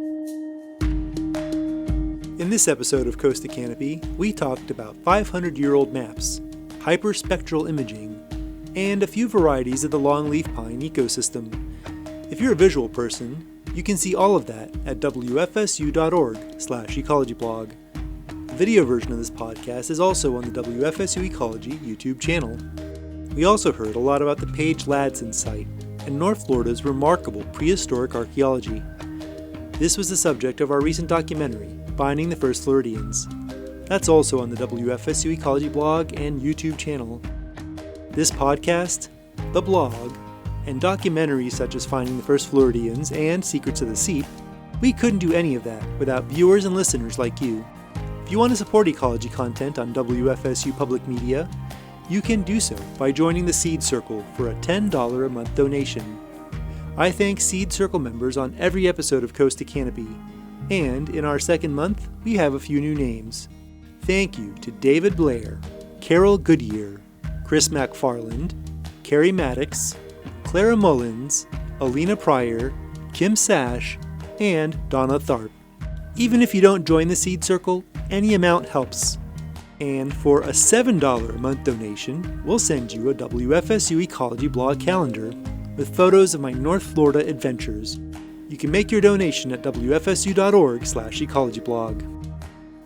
Speaker 1: In this episode of Coast to Canopy, we talked about 500-year-old maps, hyperspectral imaging, and a few varieties of the longleaf pine ecosystem. If you're a visual person, you can see all of that at wfsu.org/ecologyblog. The video version of this podcast is also on the WFSU Ecology YouTube channel. We also heard a lot about the Page Ladson site and North Florida's remarkable prehistoric archaeology. This was the subject of our recent documentary, Finding the First Floridians. That's also on the WFSU Ecology blog and YouTube channel. This podcast, the blog, and documentaries such as Finding the First Floridians and Secrets of the Seep, we couldn't do any of that without viewers and listeners like you. If you want to support ecology content on WFSU Public Media, you can do so by joining the Seed Circle for a $10 a month donation. I thank Seed Circle members on every episode of Coast to Canopy, and in our second month, we have a few new names. Thank you to David Blair, Carol Goodyear, Chris McFarland, Carrie Maddox, Clara Mullins, Alina Pryor, Kim Sash, and Donna Tharp. Even if you don't join the Seed Circle, any amount helps. And for a $7 a month donation, we'll send you a WFSU Ecology blog calendar with photos of my North Florida adventures. You can make your donation at wfsu.org/ecologyblog.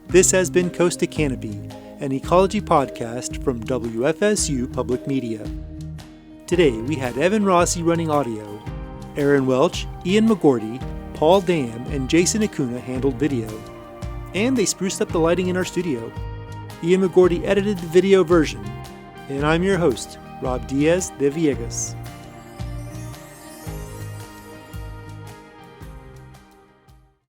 Speaker 1: This has been Coast to Canopy, an ecology podcast from WFSU Public Media. Today we had Evan Rossi running audio, Aaron Welch, Ian McGordy, Paul Dam and Jason Acuna handled video. And they spruced up the lighting in our studio. Ian McGordy edited the video version. And I'm your host, Rob Diaz de Villegas.